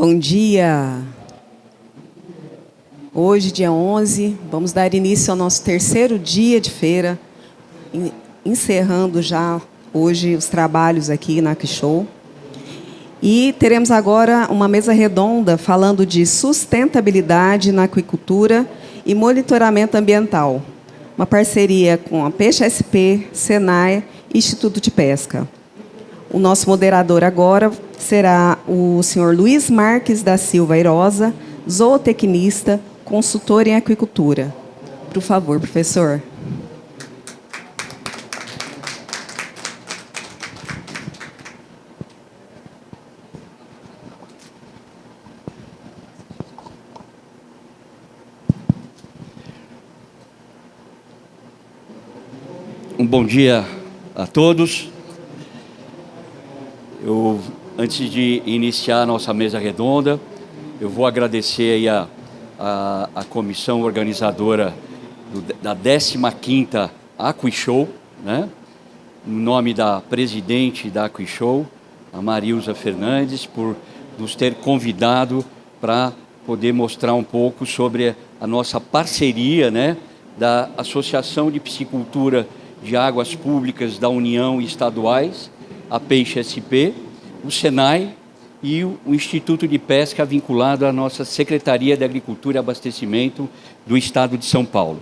Bom dia! Hoje, dia 11, vamos dar início ao nosso terceiro dia de feira, encerrando já hoje os trabalhos aqui na AquiShow. E teremos agora uma mesa redonda falando de sustentabilidade na aquicultura e monitoramento ambiental. Uma parceria com a Peixe SP, Senai e Instituto de Pesca. O nosso moderador agora será o senhor Luiz Marques da Silva Airosa, zootecnista, consultor em aquicultura. Por favor, professor. Um bom dia a todos. Antes de iniciar a nossa mesa redonda, eu vou agradecer aí a comissão organizadora da 15ª AquiShow, né? Em nome da presidente da AquiShow, a Marilza Fernandes, por nos ter convidado para poder mostrar um pouco sobre a nossa parceria, né, da Associação de Piscicultura de Águas Públicas da União e Estaduais, a Peixe SP, o Senai e o Instituto de Pesca vinculado à nossa Secretaria de Agricultura e Abastecimento do Estado de São Paulo.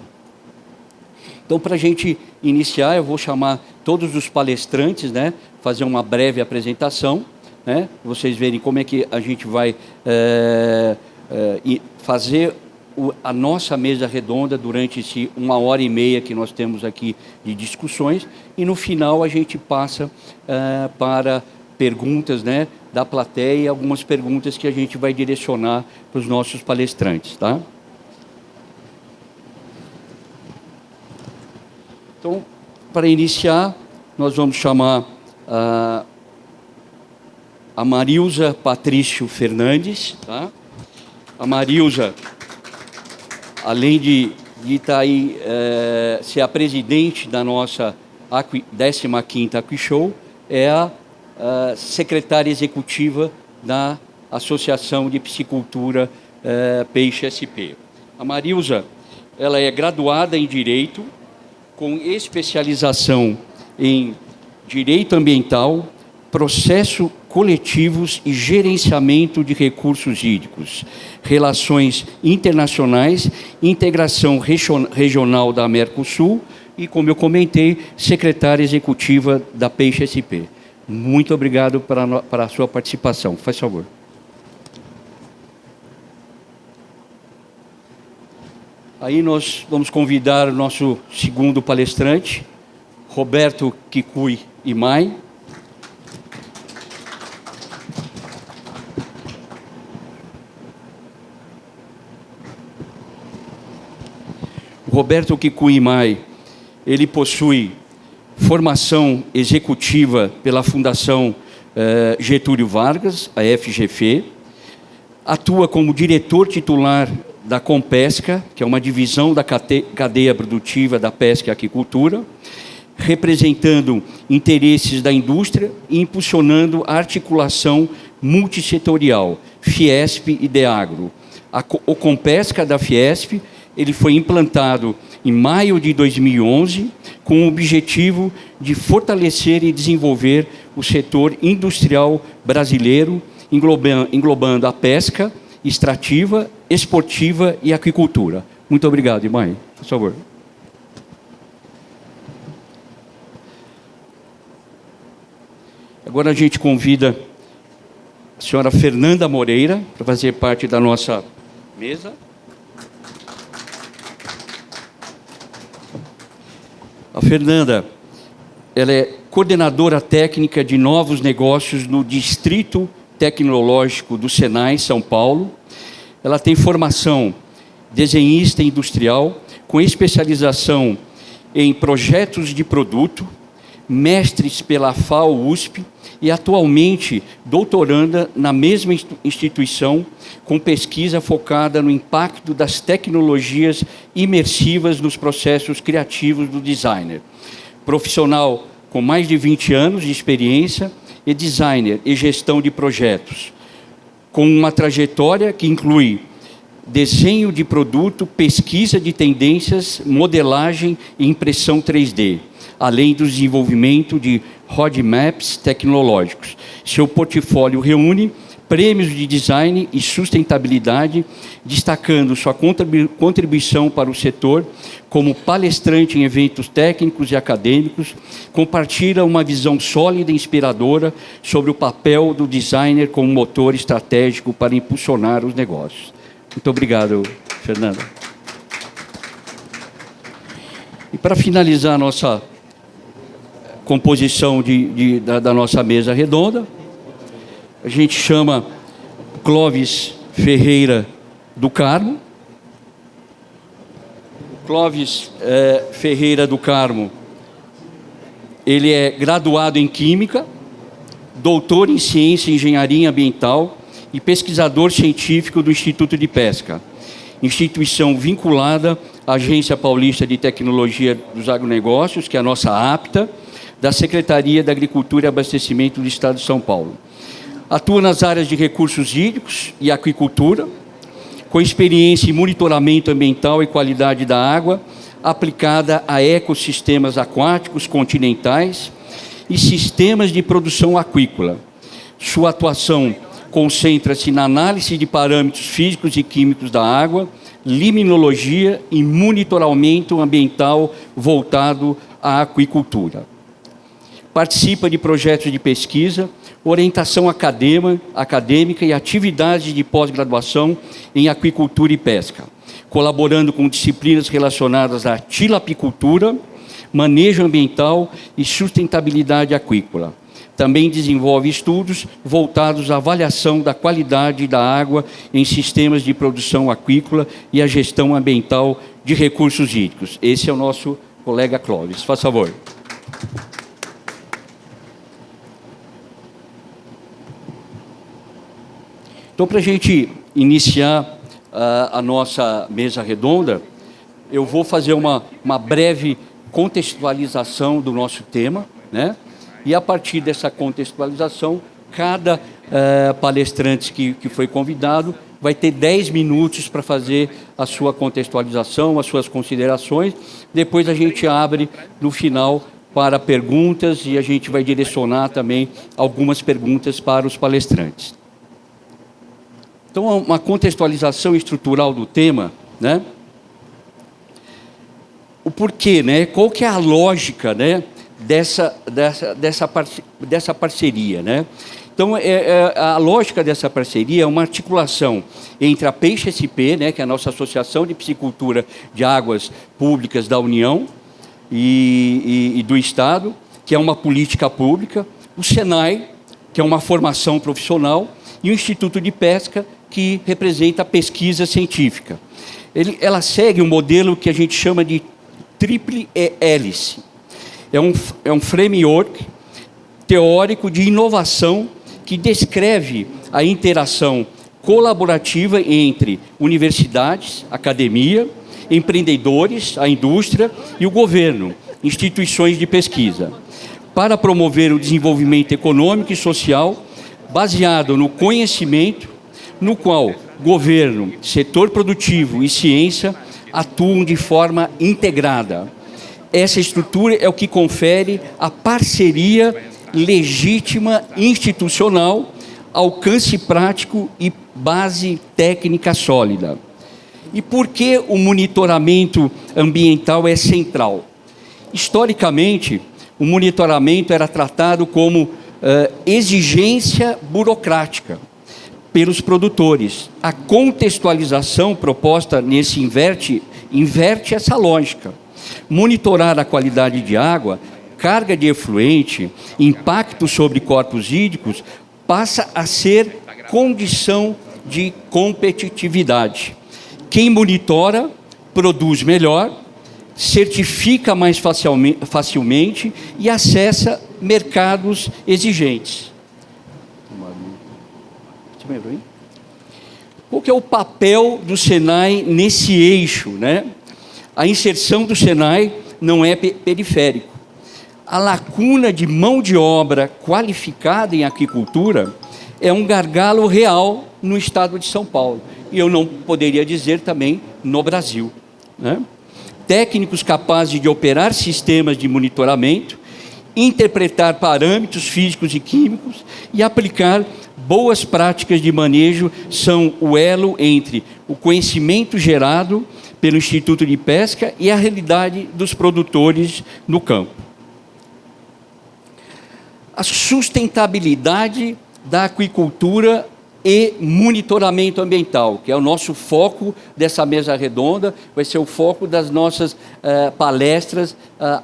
Então, para a gente iniciar, eu vou chamar todos os palestrantes, né, fazer uma breve apresentação, né, vocês verem como é que a gente vai fazer a nossa mesa redonda durante esse 1h30 que nós temos aqui de discussões, e no final a gente passa para perguntas, né, da plateia e algumas perguntas que a gente vai direcionar para os nossos palestrantes, tá? Então, para iniciar, nós vamos chamar a Marilza Patrício Fernandes, tá? A Marilza, além de estar aí, ser a presidente da nossa 15ª AquiShow, é a secretária executiva da Associação de Piscicultura Peixe SP. A Marilza, ela é graduada em Direito, com especialização em Direito Ambiental, Processos Coletivos e Gerenciamento de Recursos Hídricos, Relações Internacionais, Integração Regional da Mercosul e, como eu comentei, secretária executiva da Peixe SP. Muito obrigado para a sua participação. Faz favor. Aí nós vamos convidar o nosso segundo palestrante, Roberto Kikuy Imai. Roberto Kikuy Imai, ele possui formação executiva pela Fundação Getúlio Vargas, a FGV, atua como diretor titular da Compesca, que é uma divisão da cadeia produtiva da pesca e aquicultura, representando interesses da indústria e impulsionando a articulação multissetorial, Fiesp e Deagro. O Compesca da Fiesp, ele foi implantado em maio de 2011, com o objetivo de fortalecer e desenvolver o setor industrial brasileiro, englobando a pesca extrativa, esportiva e aquicultura. Muito obrigado, Imai. Por favor. Agora a gente convida a senhora Fernanda Moreira para fazer parte da nossa mesa. A Fernanda, ela é coordenadora técnica de novos negócios no Distrito Tecnológico do Senai, São Paulo. Ela tem formação desenhista industrial, com especialização em projetos de produto, mestres pela FAO-USP e atualmente doutoranda na mesma instituição, com pesquisa focada no impacto das tecnologias imersivas nos processos criativos do designer. Profissional com mais de 20 anos de experiência e designer e gestão de projetos. com uma trajetória que inclui desenho de produto, pesquisa de tendências, modelagem e impressão 3D, além do desenvolvimento de roadmaps tecnológicos. Seu portfólio reúne prêmios de design e sustentabilidade, destacando sua contribuição para o setor como palestrante em eventos técnicos e acadêmicos. Compartilha uma visão sólida e inspiradora sobre o papel do designer como motor estratégico para impulsionar os negócios. Muito obrigado, Fernanda. E para finalizar a nossa composição da nossa mesa redonda, a gente chama Clóvis Ferreira do Carmo. Clóvis Ferreira do Carmo, ele é graduado em Química, doutor em Ciência e Engenharia Ambiental e pesquisador científico do Instituto de Pesca, instituição vinculada à Agência Paulista de Tecnologia dos Agronegócios, que é a nossa APTA, da Secretaria da Agricultura e Abastecimento do Estado de São Paulo. Atua nas áreas de recursos hídricos e aquicultura, com experiência em monitoramento ambiental e qualidade da água, aplicada a ecossistemas aquáticos continentais e sistemas de produção aquícola. Sua atuação concentra-se na análise de parâmetros físicos e químicos da água, liminologia e monitoramento ambiental voltado à aquicultura. Participa de projetos de pesquisa, orientação acadêmica e atividades de pós-graduação em aquicultura e pesca, colaborando com disciplinas relacionadas à tilapicultura, manejo ambiental e sustentabilidade aquícola. Também desenvolve estudos voltados à avaliação da qualidade da água em sistemas de produção aquícola e à gestão ambiental de recursos hídricos. Esse é o nosso colega Clóvis. Faz favor. Então, para a gente iniciar a nossa mesa redonda, eu vou fazer uma breve contextualização do nosso tema, né? E, a partir dessa contextualização, cada palestrante que foi convidado vai ter 10 minutos para fazer a sua contextualização, as suas considerações. Depois a gente abre, no final, para perguntas e a gente vai direcionar também algumas perguntas para os palestrantes. Então, uma contextualização estrutural do tema, né? O porquê, né? Qual que é a lógica, né, dessa parceria, né? Então, a lógica dessa parceria é uma articulação entre a Peixe SP, né, que é a nossa Associação de Piscicultura de Águas Públicas da União e do Estado, que é uma política pública, o SENAI, que é uma formação profissional, e o Instituto de Pesca, que representa a pesquisa científica. Ela segue um modelo que a gente chama de tríplice hélice. É um framework teórico de inovação que descreve a interação colaborativa entre universidades, academia, empreendedores, a indústria e o governo, instituições de pesquisa, para promover o desenvolvimento econômico e social baseado no conhecimento, no qual governo, setor produtivo e ciência atuam de forma integrada. Essa estrutura é o que confere a parceria legítima institucional, alcance prático e base técnica sólida. E por que o monitoramento ambiental é central? Historicamente, o monitoramento era tratado como exigência burocrática pelos produtores. A contextualização proposta nesse inverte essa lógica. Monitorar a qualidade de água, carga de efluente, impacto sobre corpos hídricos, passa a ser condição de competitividade. Quem monitora, produz melhor, certifica mais facilmente e acessa mercados exigentes. Qual que é o papel do SENAI nesse eixo, né? A inserção do SENAI não é periférico. A lacuna de mão de obra qualificada em aquicultura é um gargalo real no estado de São Paulo. E eu não poderia dizer também no Brasil, né? Técnicos capazes de operar sistemas de monitoramento, interpretar parâmetros físicos e químicos e aplicar boas práticas de manejo são o elo entre o conhecimento gerado pelo Instituto de Pesca e a realidade dos produtores no campo. A sustentabilidade da aquicultura e monitoramento ambiental, que é o nosso foco dessa mesa redonda, vai ser o foco das nossas palestras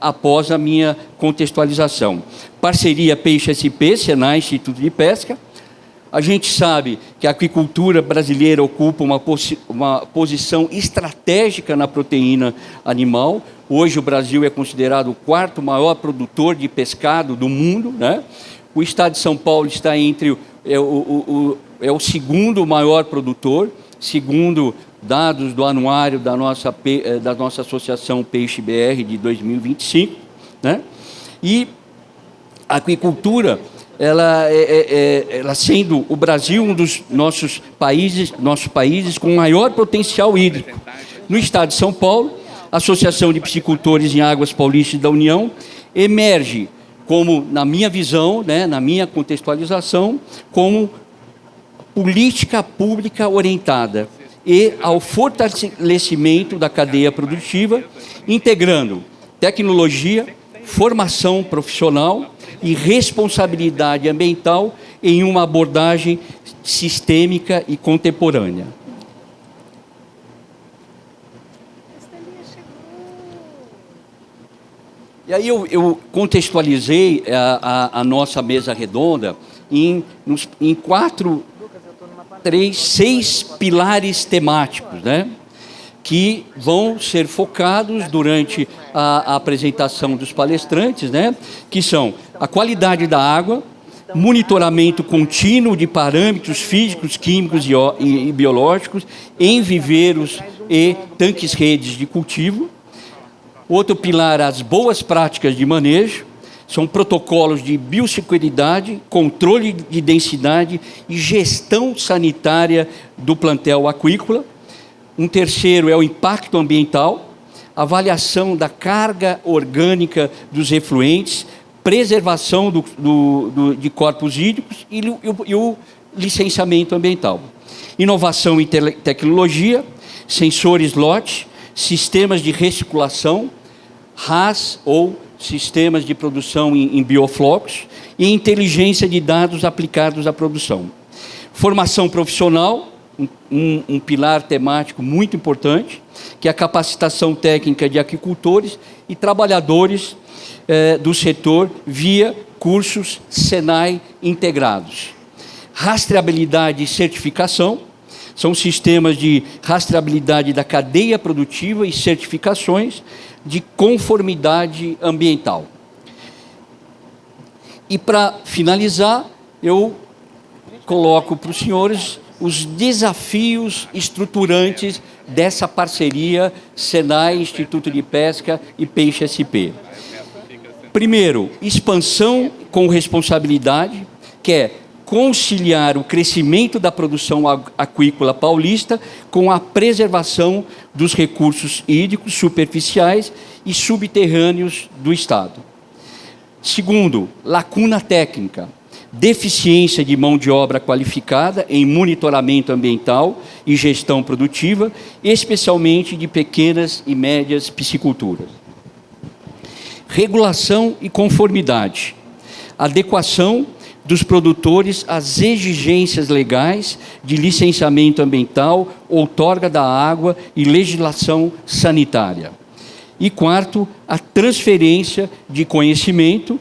após a minha contextualização. Parceria Peixe-SP, Senai, Instituto de Pesca. A gente sabe que a aquicultura brasileira ocupa uma posição estratégica na proteína animal. Hoje o Brasil é considerado o quarto maior produtor de pescado do mundo, né? O estado de São Paulo está entre é o segundo maior produtor, segundo dados do anuário da nossa associação Peixe BR de 2025, né? E a aquicultura, ela sendo o Brasil um dos nossos países com maior potencial hídrico. No estado de São Paulo, a Associação de Piscicultores em Águas Paulistas da União emerge como, na minha visão, né, na minha contextualização, como política pública orientada e ao fortalecimento da cadeia produtiva, integrando tecnologia, formação profissional e responsabilidade ambiental em uma abordagem sistêmica e contemporânea. E aí eu contextualizei a nossa mesa redonda em 6 pilares temáticos, né, que vão ser focados durante a apresentação dos palestrantes, né, que são a qualidade da água, monitoramento contínuo de parâmetros físicos, químicos e biológicos em viveiros e tanques-redes de cultivo. Outro pilar, as boas práticas de manejo, são protocolos de biosseguridade, controle de densidade e gestão sanitária do plantel aquícola. Um terceiro é o impacto ambiental, avaliação da carga orgânica dos efluentes, preservação de corpos hídricos e o licenciamento ambiental. Inovação e tecnologia, sensores LOT, sistemas de recirculação, RAS ou sistemas de produção em bioflocos e inteligência de dados aplicados à produção. Formação profissional, um pilar temático muito importante, que é a capacitação técnica de aquicultores e trabalhadores do setor via cursos Senai integrados. Rastreabilidade e certificação, são sistemas de rastreabilidade da cadeia produtiva e certificações de conformidade ambiental. E para finalizar, eu coloco para os senhores os desafios estruturantes dessa parceria Senai, Instituto de Pesca e Peixe-SP. Primeiro, expansão com responsabilidade, que é conciliar o crescimento da produção aquícola paulista com a preservação dos recursos hídricos superficiais e subterrâneos do Estado. Segundo, lacuna técnica, deficiência de mão de obra qualificada em monitoramento ambiental e gestão produtiva, especialmente de pequenas e médias pisciculturas. Regulação e conformidade, adequação dos produtores às exigências legais de licenciamento ambiental, outorga da água e legislação sanitária. E quarto, a transferência de conhecimento,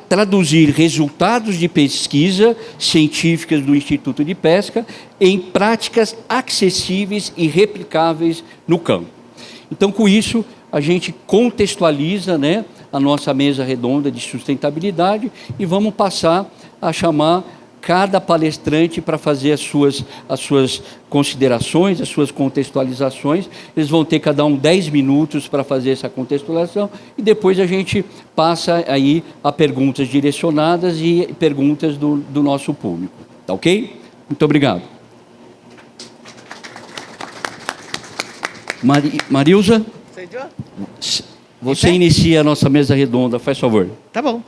traduzir resultados de pesquisa científicas do Instituto de Pesca em práticas acessíveis e replicáveis no campo. Então, com isso, a gente contextualiza, né, a nossa mesa redonda de sustentabilidade e vamos passar a chamar cada palestrante para fazer as suas considerações, as suas contextualizações. Eles vão ter cada um 10 minutos para fazer essa contextualização e depois a gente passa aí a perguntas direcionadas e perguntas do nosso público. Tá? Tá ok? Muito obrigado. Marilza, você inicia a nossa mesa redonda, faz favor. Tá bom.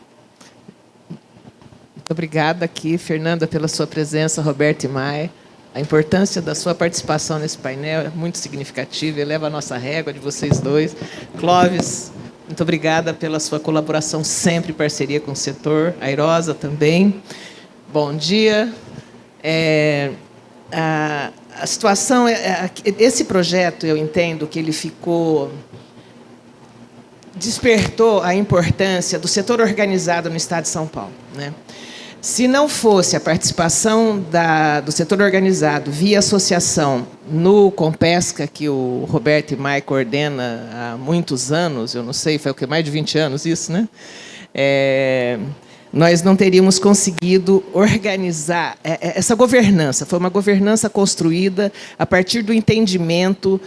Muito obrigada aqui, Fernanda, pela sua presença, Roberto e Mai. A importância da sua participação nesse painel é muito significativa, eleva a nossa régua de vocês dois. Clóvis, muito obrigada pela sua colaboração sempre em parceria com o setor. Airosa também. Bom dia. A situação, esse projeto, eu entendo que ele despertou a importância do setor organizado no Estado de São Paulo, né? Se não fosse a participação do setor organizado via associação no Compesca, que o Roberto e Mai coordena há muitos anos, eu não sei, foi o que, mais de 20 anos isso, né? Nós não teríamos conseguido organizar essa governança. Foi uma governança construída a partir do entendimento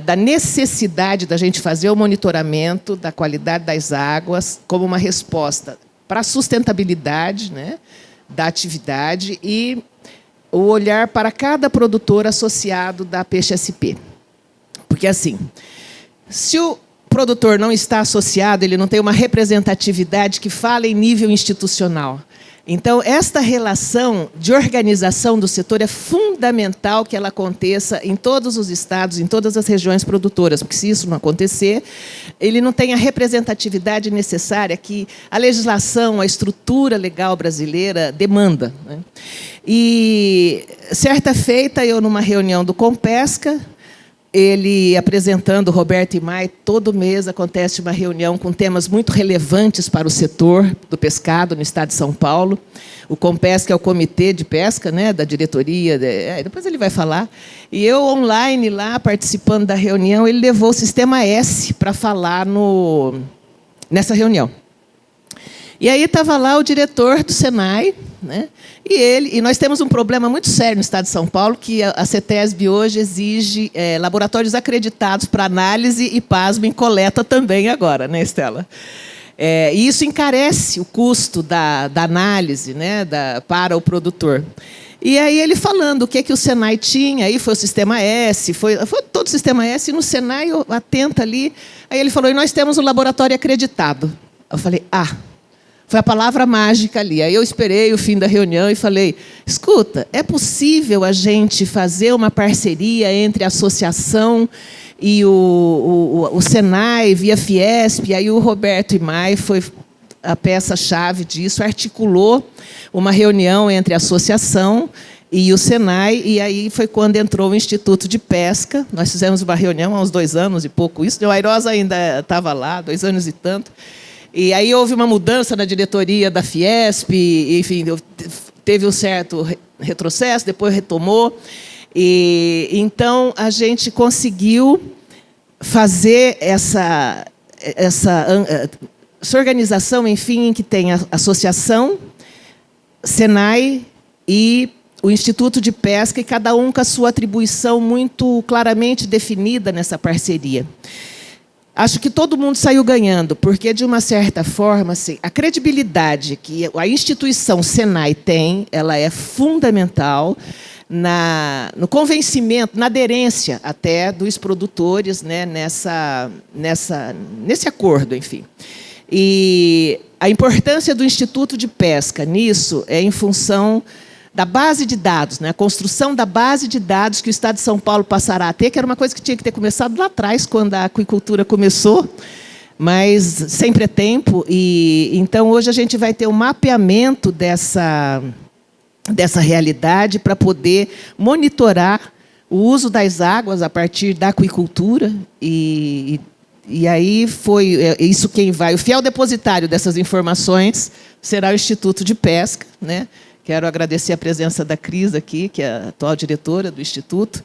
da necessidade da gente fazer o monitoramento da qualidade das águas como uma resposta para a sustentabilidade, né, da atividade e o olhar para cada produtor associado da Peixe SP. Porque, assim, se o produtor não está associado, ele não tem uma representatividade que fala em nível institucional. Então, esta relação de organização do setor é fundamental que ela aconteça em todos os estados, em todas as regiões produtoras, porque se isso não acontecer, ele não tem a representatividade necessária que a legislação, a estrutura legal brasileira demanda, né? E, certa feita, eu, numa reunião do Compesca, ele apresentando Roberto e Mai, todo mês acontece uma reunião com temas muito relevantes para o setor do pescado no estado de São Paulo. O Compesca é o comitê de pesca, né, da diretoria, depois ele vai falar. E eu, online, lá, participando da reunião, ele levou o Sistema S para falar nessa reunião. E aí estava lá o diretor do Senai, né? E nós temos um problema muito sério no estado de São Paulo, que a CETESB hoje exige laboratórios acreditados para análise e, pasmem, coleta também agora, né, Estela? E isso encarece o custo da análise, né, para o produtor. E aí ele falando o que o Senai tinha, aí foi o Sistema S, foi todo o Sistema S, e no Senai, eu atenta ali, aí ele falou, e nós temos um laboratório acreditado. Eu falei, foi a palavra mágica ali. Aí eu esperei o fim da reunião e falei, escuta, é possível a gente fazer uma parceria entre a associação e o Senai, via Fiesp? E aí o Roberto e Mai foi a peça-chave disso, articulou uma reunião entre a associação e o Senai, e aí foi quando entrou o Instituto de Pesca. Nós fizemos uma reunião há uns 2 anos e pouco isso. O Airosa ainda estava lá, 2 anos e tanto. E aí houve uma mudança na diretoria da Fiesp, enfim, teve um certo retrocesso, depois retomou. E então a gente conseguiu fazer essa organização, enfim, que tem a associação, Senai e o Instituto de Pesca, e cada um com a sua atribuição muito claramente definida nessa parceria. Acho que todo mundo saiu ganhando, porque, de uma certa forma, assim, a credibilidade que a instituição Senai tem, ela é fundamental no convencimento, na aderência até dos produtores, né, nesse acordo, enfim. E a importância do Instituto de Pesca nisso é em função da base de dados, né? A construção da base de dados que o Estado de São Paulo passará a ter, que era uma coisa que tinha que ter começado lá atrás, quando a aquicultura começou, mas sempre é tempo. E então hoje a gente vai ter um mapeamento dessa realidade para poder monitorar o uso das águas a partir da aquicultura. E aí foi isso quem vai. O fiel depositário dessas informações será o Instituto de Pesca, né? Quero agradecer a presença da Cris aqui, que é a atual diretora do Instituto.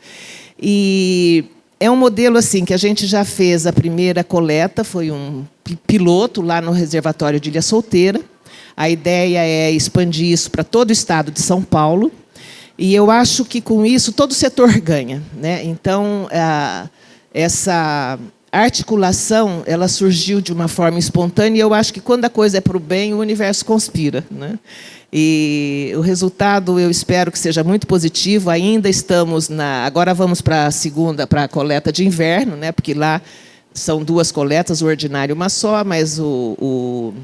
E é um modelo assim que a gente já fez a primeira coleta, foi um piloto lá no reservatório de Ilha Solteira. A ideia é expandir isso para todo o estado de São Paulo. E eu acho que, com isso, todo o setor ganha, né? Então, essa articulação, ela surgiu de uma forma espontânea, e eu acho que, quando a coisa é para o bem, o universo conspira, né? E o resultado eu espero que seja muito positivo. Ainda estamos agora vamos para a coleta de inverno, né? Porque lá são 2 coletas, o ordinário uma só, mas o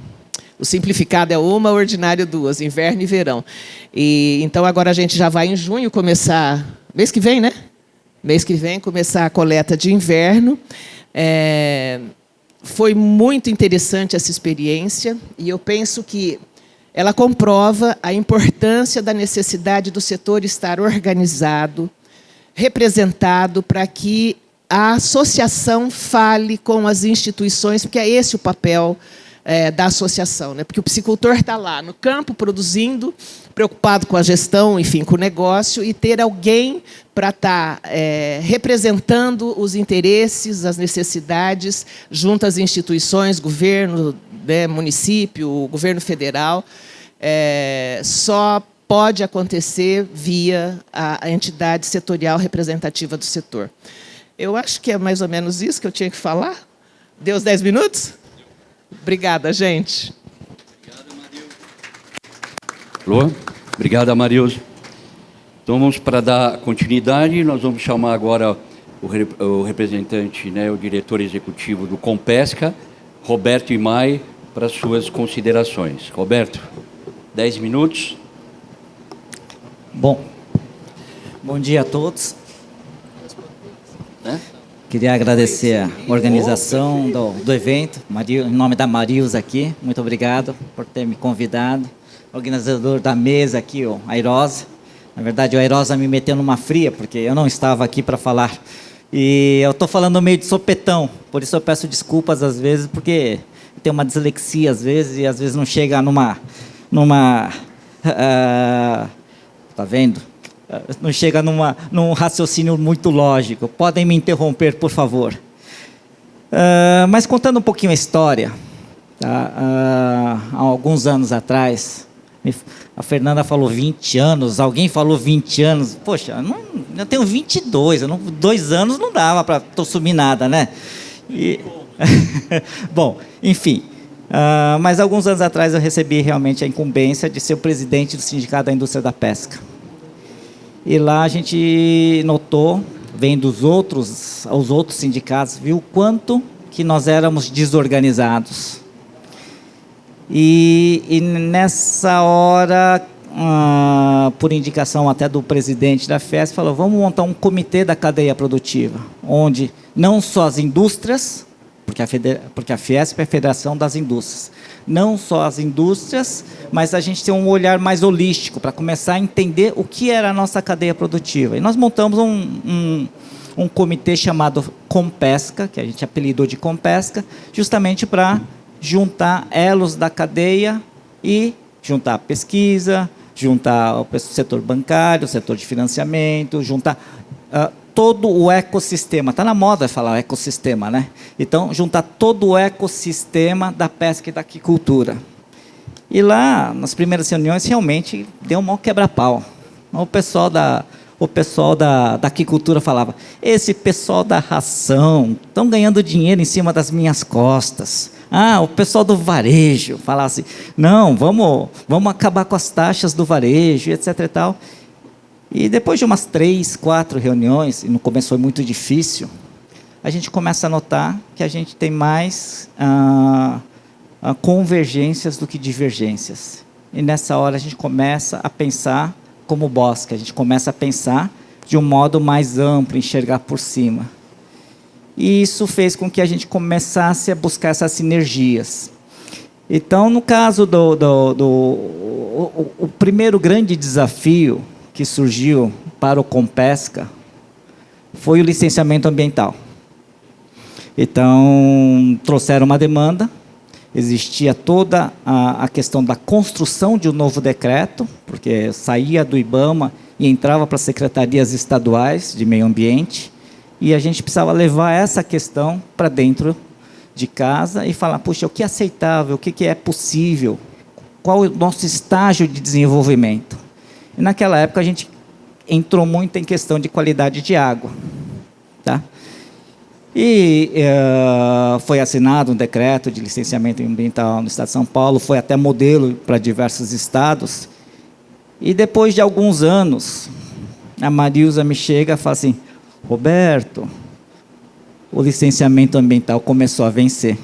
simplificado é uma, o ordinário 2, inverno e verão. E então agora a gente já vai em junho começar, mês que vem, né? Mês que vem começar a coleta de inverno. Foi muito interessante essa experiência e eu penso que ela comprova a importância da necessidade do setor estar organizado, representado, para que a associação fale com as instituições, porque é esse o papel da associação, né? Porque o psicultor está lá no campo produzindo, preocupado com a gestão, enfim, com o negócio, e ter alguém para estar representando os interesses, as necessidades, junto às instituições, governo, né, município, governo federal, só pode acontecer via a entidade setorial representativa do setor. Eu acho que é mais ou menos isso que eu tinha que falar. Deu os 10 minutos? Obrigada, gente. Obrigado, Marilza. Alô? Obrigado, Marilza. Então, vamos para dar continuidade. Nós vamos chamar agora o representante, né, o diretor executivo do Compesca, Roberto Imai, para suas considerações. Roberto, 10 minutos. Bom dia a todos. Queria agradecer a organização do evento, em nome da Marilza aqui. Muito obrigado por ter me convidado. O organizador da mesa aqui, o Airosa. Na verdade, o Airosa me meteu numa fria, porque eu não estava aqui para falar. E eu estou falando meio de sopetão, por isso eu peço desculpas às vezes, porque tem uma dislexia às vezes, e às vezes não chega tá vendo? Não chega num raciocínio muito lógico. Podem me interromper, por favor. Mas contando um pouquinho a história, tá? Há alguns anos atrás, a Fernanda falou 20 anos, alguém falou 20 anos. Poxa, eu tenho 22, 2 anos não dava para assumir nada, né? Bom, enfim. Mas alguns anos atrás eu recebi realmente a incumbência de ser o presidente do Sindicato da Indústria da Pesca. E lá a gente notou, vendo os outros sindicatos, viu o quanto que nós éramos desorganizados. E nessa hora, por indicação até do presidente da Fiesp, falou, vamos montar um comitê da cadeia produtiva, onde não só as indústrias, porque a Fiesp é a Federação das Indústrias, não só as indústrias, mas a gente tem um olhar mais holístico para começar a entender o que era a nossa cadeia produtiva. E nós montamos um comitê chamado Compesca, que a gente apelidou de Compesca, justamente para juntar elos da cadeia e juntar a pesquisa, juntar o setor bancário, o setor de financiamento, juntar todo o ecossistema. Está na moda falar ecossistema, né? Então, juntar todo o ecossistema da pesca e da aquicultura. E lá, nas primeiras reuniões, realmente deu um maior quebra-pau. O pessoal da aquicultura falava, esse pessoal da ração estão ganhando dinheiro em cima das minhas costas. O pessoal do varejo falava assim, não, vamos acabar com as taxas do varejo, etc. e tal. E depois de umas 3, 4 reuniões, e no começo foi muito difícil, a gente começa a notar que a gente tem mais convergências do que divergências. E nessa hora a gente começa a pensar como Bosque, a gente começa a pensar de um modo mais amplo, enxergar por cima. E isso fez com que a gente começasse a buscar essas sinergias. Então, no caso o primeiro grande desafio que surgiu para o Compesca foi o licenciamento ambiental. Então, trouxeram uma demanda, existia toda a questão da construção de um novo decreto, porque saía do IBAMA e entrava para as secretarias estaduais de meio ambiente, e a gente precisava levar essa questão para dentro de casa e falar, puxa, o que é aceitável, o que é possível, qual é o nosso estágio de desenvolvimento. E naquela época a gente entrou muito em questão de qualidade de água. Tá? E foi assinado um decreto de licenciamento ambiental no estado de São Paulo, foi até modelo para diversos estados, E depois de alguns anos, a Marilza me chega e fala assim: Roberto, o licenciamento ambiental começou a vencer.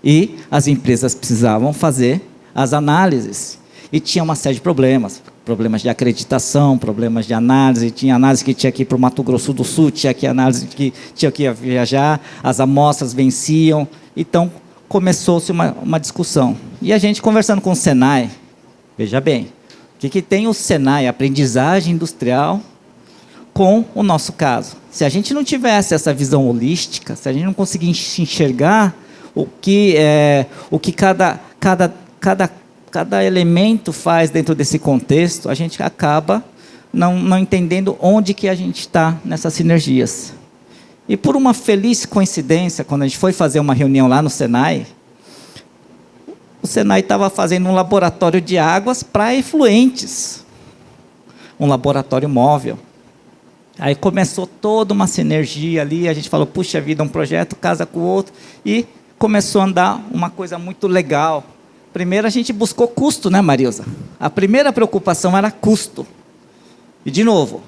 E as empresas precisavam fazer as análises. E tinha uma série de problemas. Problemas de acreditação, problemas de análise. Tinha análise que tinha que ir para o Mato Grosso do Sul, tinha que análise que tinha que viajar, as amostras venciam. Então, começou-se uma discussão. E a gente conversando com o Senai, veja bem, o que tem o Senai, a aprendizagem industrial, com o nosso caso? Se a gente não tivesse essa visão holística, se a gente não conseguir enxergar o que cada elemento faz dentro desse contexto, a gente acaba não entendendo onde que a gente está nessas sinergias. E por uma feliz coincidência, quando a gente foi fazer uma reunião lá no Senai, o Senai estava fazendo um laboratório de águas para efluentes, um laboratório móvel. Aí começou toda uma sinergia ali, a gente falou, puxa vida, um projeto casa com o outro, e começou a andar uma coisa muito legal. Primeiro a gente buscou custo, né, Marilza? A primeira preocupação era custo. E, de novo,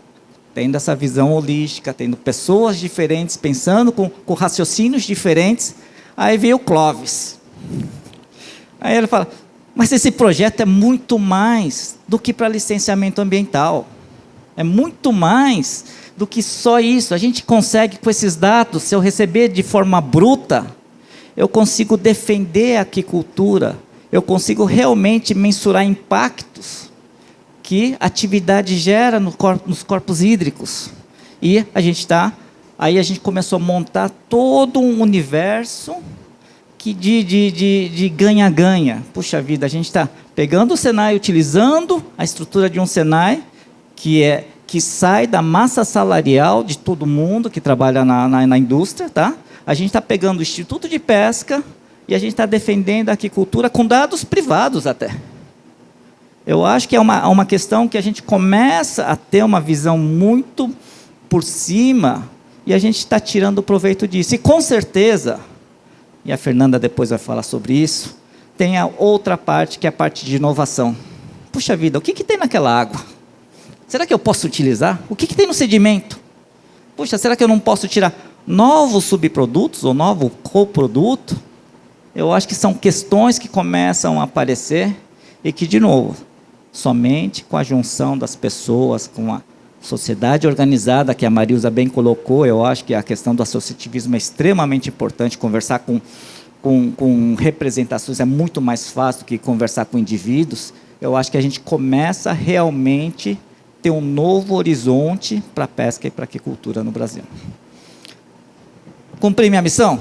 tendo essa visão holística, tendo pessoas diferentes, pensando com raciocínios diferentes, aí veio o Clóvis. Aí ele fala, mas esse projeto é muito mais do que para licenciamento ambiental. É muito mais do que só isso. A gente consegue, com esses dados, se eu receber de forma bruta, eu consigo defender a aquicultura, eu consigo realmente mensurar impactos que a atividade gera nos corpos hídricos. E aí a gente começou a montar todo um universo de ganha-ganha. Puxa vida, a gente está pegando o Senai, utilizando a estrutura de um Senai, que sai da massa salarial de todo mundo que trabalha na indústria, tá? A gente está pegando o Instituto de Pesca e a gente está defendendo a aquicultura com dados privados até. Eu acho que é uma questão que a gente começa a ter uma visão muito por cima e a gente está tirando proveito disso. E com certeza, e a Fernanda depois vai falar sobre isso, tem a outra parte, que é a parte de inovação. Puxa vida, o que tem naquela água? Será que eu posso utilizar? O que tem no sedimento? Puxa, será que eu não posso tirar novos subprodutos ou novo coproduto? Eu acho que são questões que começam a aparecer e que, de novo, somente com a junção das pessoas, com a sociedade organizada, que a Marilza bem colocou, eu acho que a questão do associativismo é extremamente importante. Conversar com representações é muito mais fácil do que conversar com indivíduos. Eu acho que a gente começa a realmente ter um novo horizonte para a pesca e para a aquicultura no Brasil. Cumpri minha missão?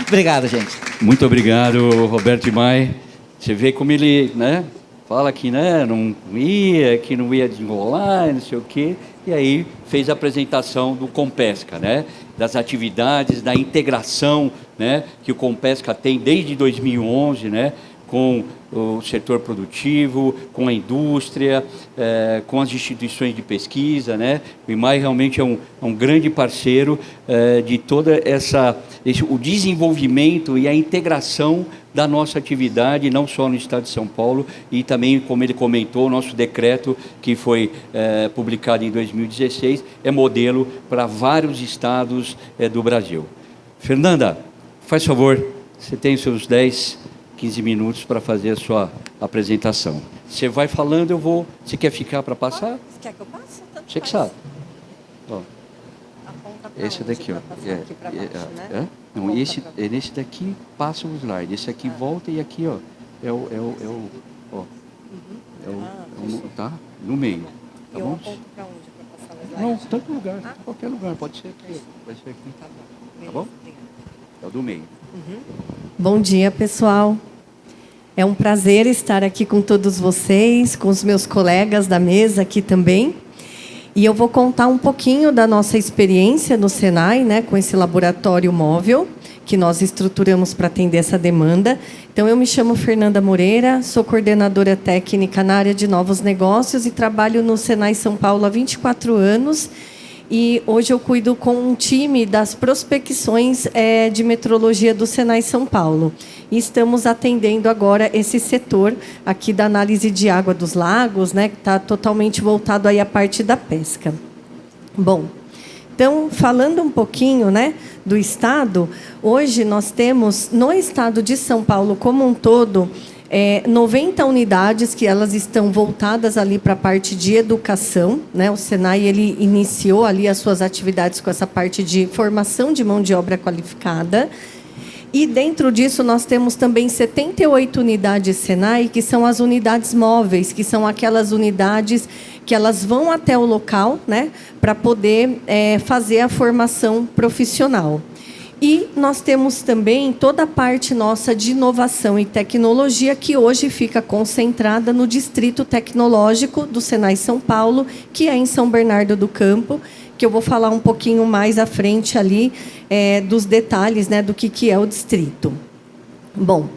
Obrigado, gente. Muito obrigado, Roberto Imai. Você vê como ele, né, fala que, né, que não ia desenrolar, não sei o quê, e aí fez a apresentação do Compesca, né, das atividades, da integração, né, que o Compesca tem desde 2011, né, com o setor produtivo, com a indústria, com as instituições de pesquisa, né? O IMAI realmente é um grande parceiro de toda o desenvolvimento e a integração da nossa atividade, não só no estado de São Paulo, e também, como ele comentou, o nosso decreto, que foi publicado em 2016, é modelo para vários estados do Brasil. Fernanda, faz favor, você tem os seus 15 minutos para fazer a sua apresentação. Você vai falando, Você quer ficar para passar? Você quer que eu passe? Tanto Você que faz. sabe. Ó, Aponta pra esse onde? daqui, ó. Pra passar aqui pra baixo, né? Não, Aponta esse, pra- nesse daqui passa o slide. Esse aqui volta e aqui, ó. Tá? No meio. Tá Eu bom? aponto pra onde? Pra passar o slide? Não, tanto lugar. Qualquer lugar. Pode ser aqui. Pode ser aqui. Tá bom. Tá bom? Beleza, obrigada. É o do meio. Bom dia, pessoal. É um prazer estar aqui com todos vocês, com os meus colegas da mesa aqui também. E eu vou contar um pouquinho da nossa experiência no Senai, né, com esse laboratório móvel que nós estruturamos para atender essa demanda. Então, eu me chamo Fernanda Moreira, sou coordenadora técnica na área de novos negócios e trabalho no Senai São Paulo há 24 anos. e hoje eu cuido com um time das prospecções de metrologia do Senai São Paulo. E estamos atendendo agora esse setor aqui da análise de água dos lagos, né, que está totalmente voltado aí à parte da pesca. Bom, então, falando um pouquinho, né, do Estado, hoje nós temos, no Estado de São Paulo como um todo, 90 unidades que elas estão voltadas ali para a parte de educação, né? O Senai ele iniciou ali as suas atividades com essa parte de formação de mão de obra qualificada. E dentro disso nós temos também 78 unidades Senai, que são as unidades móveis, que são aquelas unidades que elas vão até o local, né, para poder fazer a formação profissional. E nós temos também toda a parte nossa de inovação e tecnologia, que hoje fica concentrada no Distrito Tecnológico do Senai São Paulo, que é em São Bernardo do Campo, que eu vou falar um pouquinho mais à frente ali dos detalhes, né, do que é o distrito. Bom,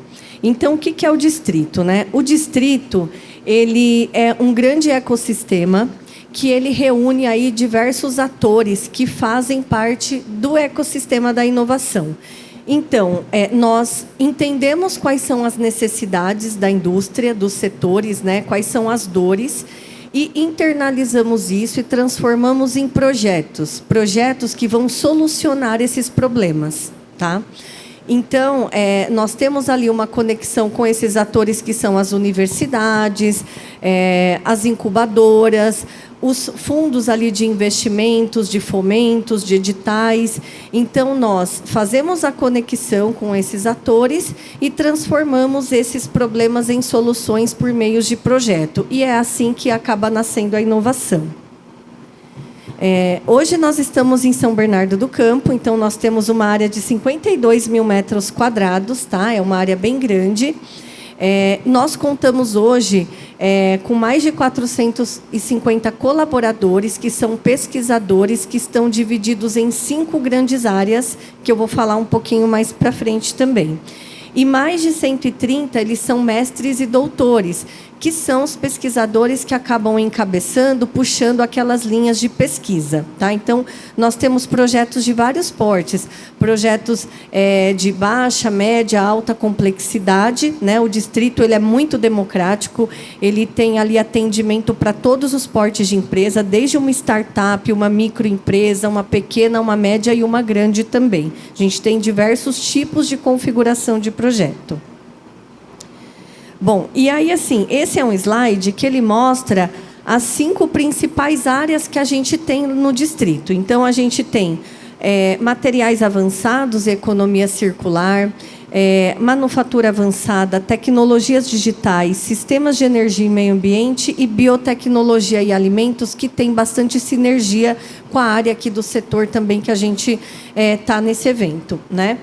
então o que é o distrito, né? O distrito ele é um grande ecossistema que ele reúne aí diversos atores que fazem parte do ecossistema da inovação. Então, nós entendemos quais são as necessidades da indústria, dos setores, né, quais são as dores, e internalizamos isso e transformamos em projetos que vão solucionar esses problemas, tá? Então, nós temos ali uma conexão com esses atores que são as universidades, as incubadoras, os fundos ali de investimentos, de fomentos, de editais. Então, nós fazemos a conexão com esses atores e transformamos esses problemas em soluções por meio de projeto. E é assim que acaba nascendo a inovação. Hoje nós estamos em São Bernardo do Campo, então nós temos uma área de 52 mil metros quadrados, tá? É uma área bem grande. Nós contamos hoje com mais de 450 colaboradores, que são pesquisadores, que estão divididos em 5 grandes áreas, que eu vou falar um pouquinho mais para frente também. E mais de 130, eles são mestres e doutores, que são os pesquisadores que acabam encabeçando, puxando aquelas linhas de pesquisa, tá? Então, nós temos projetos de vários portes, projetos de baixa, média, alta complexidade, né? O distrito ele é muito democrático, ele tem ali atendimento para todos os portes de empresa, desde uma startup, uma microempresa, uma pequena, uma média e uma grande também. A gente tem diversos tipos de configuração de projeto. Bom, e aí, assim, esse é um slide que ele mostra as 5 principais áreas que a gente tem no distrito. Então, a gente tem materiais avançados, economia circular, manufatura avançada, tecnologias digitais, sistemas de energia e meio ambiente e biotecnologia e alimentos, que tem bastante sinergia com a área aqui do setor também que a gente está nesse evento, né?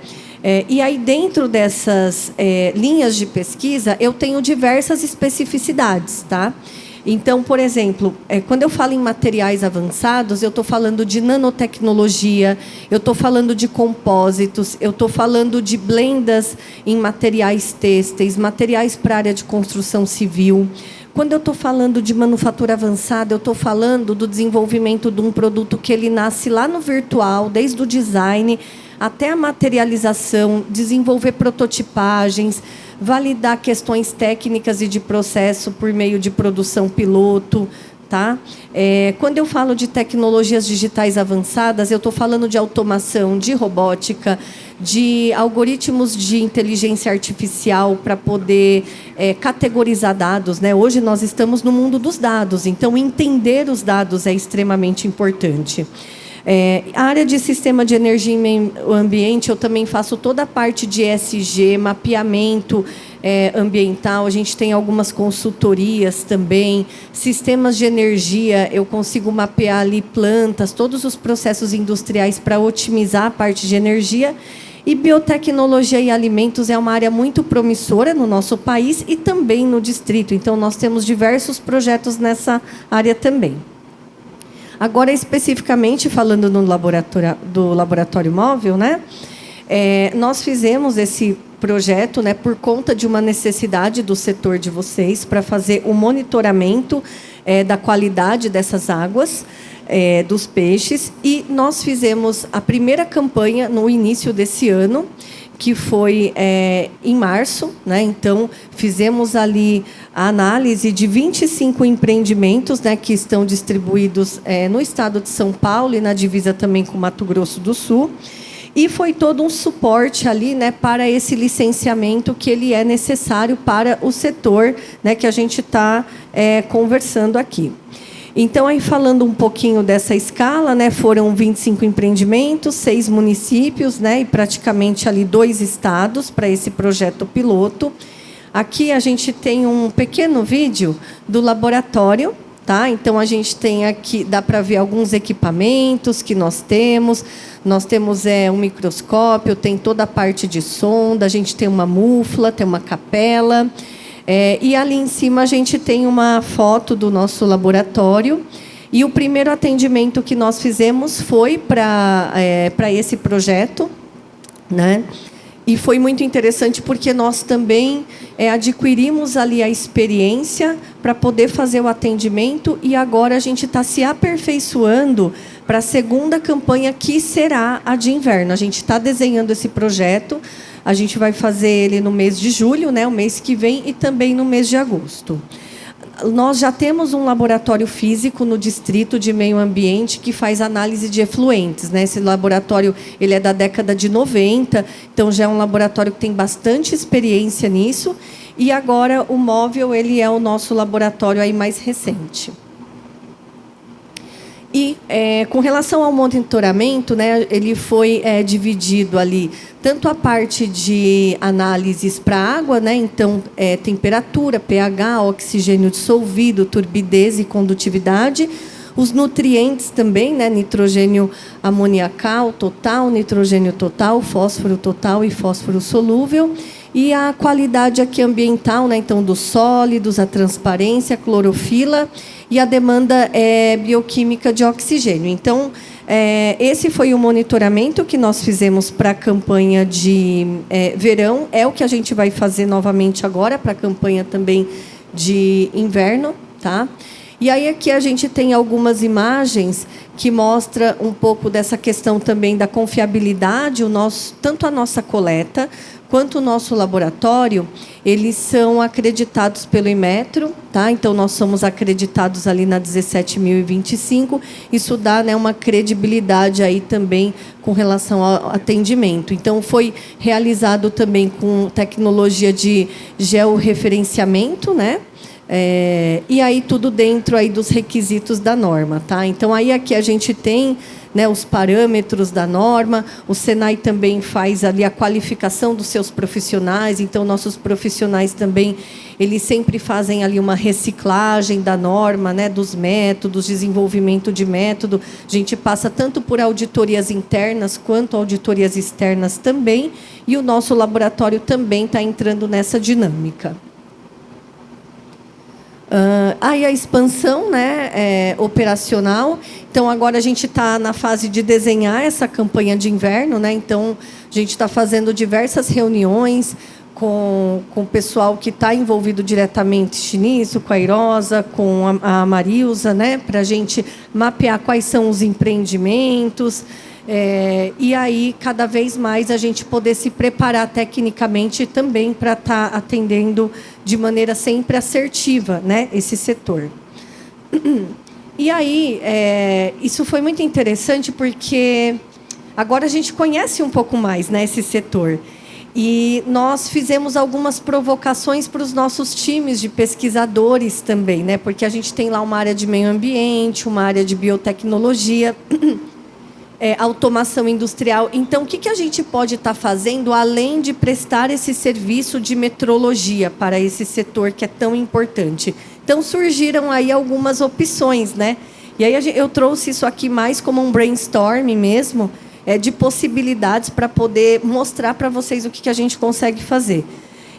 E aí, dentro dessas linhas de pesquisa, eu tenho diversas especificidades, tá? Então, por exemplo, quando eu falo em materiais avançados, eu estou falando de nanotecnologia, eu estou falando de compósitos, eu estou falando de blendas em materiais têxteis, materiais para a área de construção civil. Quando eu estou falando de manufatura avançada, eu estou falando do desenvolvimento de um produto que ele nasce lá no virtual, desde o design até a materialização, desenvolver prototipagens, validar questões técnicas e de processo por meio de produção piloto, tá? Quando eu falo de tecnologias digitais avançadas, eu estou falando de automação, de robótica, de algoritmos de inteligência artificial para poder categorizar dados, né? Hoje nós estamos no mundo dos dados, então entender os dados é extremamente importante. A área de sistema de energia e meio ambiente, eu também faço toda a parte de ESG, mapeamento ambiental, a gente tem algumas consultorias também, sistemas de energia, eu consigo mapear ali plantas, todos os processos industriais para otimizar a parte de energia. E biotecnologia e alimentos é uma área muito promissora no nosso país e também no distrito, então nós temos diversos projetos nessa área também. Agora, especificamente, falando do laboratório móvel, né? Nós fizemos esse projeto, né, por conta de uma necessidade do setor de vocês para fazer o monitoramento da qualidade dessas águas, dos peixes. E nós fizemos a primeira campanha no início desse ano, que foi em março, né? Então, fizemos ali a análise de 25 empreendimentos, né, que estão distribuídos no estado de São Paulo e na divisa também com Mato Grosso do Sul. E foi todo um suporte ali, né, para esse licenciamento que ele é necessário para o setor, né, que a gente está conversando aqui. Então, aí falando um pouquinho dessa escala, né, foram 25 empreendimentos, 6 municípios, né, e praticamente ali 2 estados para esse projeto piloto. Aqui a gente tem um pequeno vídeo do laboratório, tá? Então, a gente tem aqui, dá para ver alguns equipamentos que nós temos. Nós temos um microscópio, tem toda a parte de sonda, a gente tem uma mufla, tem uma capela. E ali em cima a gente tem uma foto do nosso laboratório. E o primeiro atendimento que nós fizemos foi para esse projeto, né? E foi muito interessante porque nós também adquirimos ali a experiência para poder fazer o atendimento, e agora a gente está se aperfeiçoando para a segunda campanha, que será a de inverno. A gente está desenhando esse projeto, a gente vai fazer ele no mês de julho, né, o mês que vem, e também no mês de agosto. Nós já temos um laboratório físico no Distrito de Meio Ambiente que faz análise de efluentes, né? Esse laboratório ele é da década de 90, então já é um laboratório que tem bastante experiência nisso. E agora o móvel ele é o nosso laboratório aí mais recente. E com relação ao monitoramento, né, ele foi dividido ali tanto a parte de análises para água, né, então temperatura, pH, oxigênio dissolvido, turbidez e condutividade, os nutrientes também, né, nitrogênio amoniacal total, nitrogênio total, fósforo total e fósforo solúvel. E a qualidade aqui ambiental, né, então dos sólidos, a transparência, a clorofila e a demanda bioquímica de oxigênio. Então, esse foi o monitoramento que nós fizemos para a campanha de verão. É o que a gente vai fazer novamente agora para a campanha também de inverno, tá? E aí aqui a gente tem algumas imagens que mostram um pouco dessa questão também da confiabilidade. Tanto a nossa coleta quanto o nosso laboratório, eles são acreditados pelo Inmetro, tá? Então, nós somos acreditados ali na 17.025. Isso dá, né, uma credibilidade aí também com relação ao atendimento. Então, foi realizado também com tecnologia de georreferenciamento, né? E aí tudo dentro aí dos requisitos da norma, tá? Então, aí aqui a gente tem, né, os parâmetros da norma. O Senai também faz ali a qualificação dos seus profissionais. Então, nossos profissionais também, eles sempre fazem ali uma reciclagem da norma, né, dos métodos, desenvolvimento de método. A gente passa tanto por auditorias internas quanto auditorias externas também. E o nosso laboratório também está entrando nessa dinâmica. Aí a expansão, né, operacional. Então, agora a gente está na fase de desenhar essa campanha de inverno, né? Então, a gente está fazendo diversas reuniões com o pessoal que está envolvido diretamente nisso, com a Irosa, com a Marilza, né, para a gente mapear quais são os empreendimentos. E aí, cada vez mais, a gente poder se preparar tecnicamente também para estar atendendo de maneira sempre assertiva, né, esse setor. E aí, isso foi muito interessante porque agora a gente conhece um pouco mais, né, esse setor. E nós fizemos algumas provocações para os nossos times de pesquisadores também, né, porque a gente tem lá uma área de meio ambiente, uma área de biotecnologia, automação industrial. Então, o que a gente pode estar fazendo, além de prestar esse serviço de metrologia para esse setor que é tão importante? Então, surgiram aí algumas opções, né? E aí eu trouxe isso aqui mais como um brainstorm mesmo, de possibilidades para poder mostrar para vocês o que a gente consegue fazer.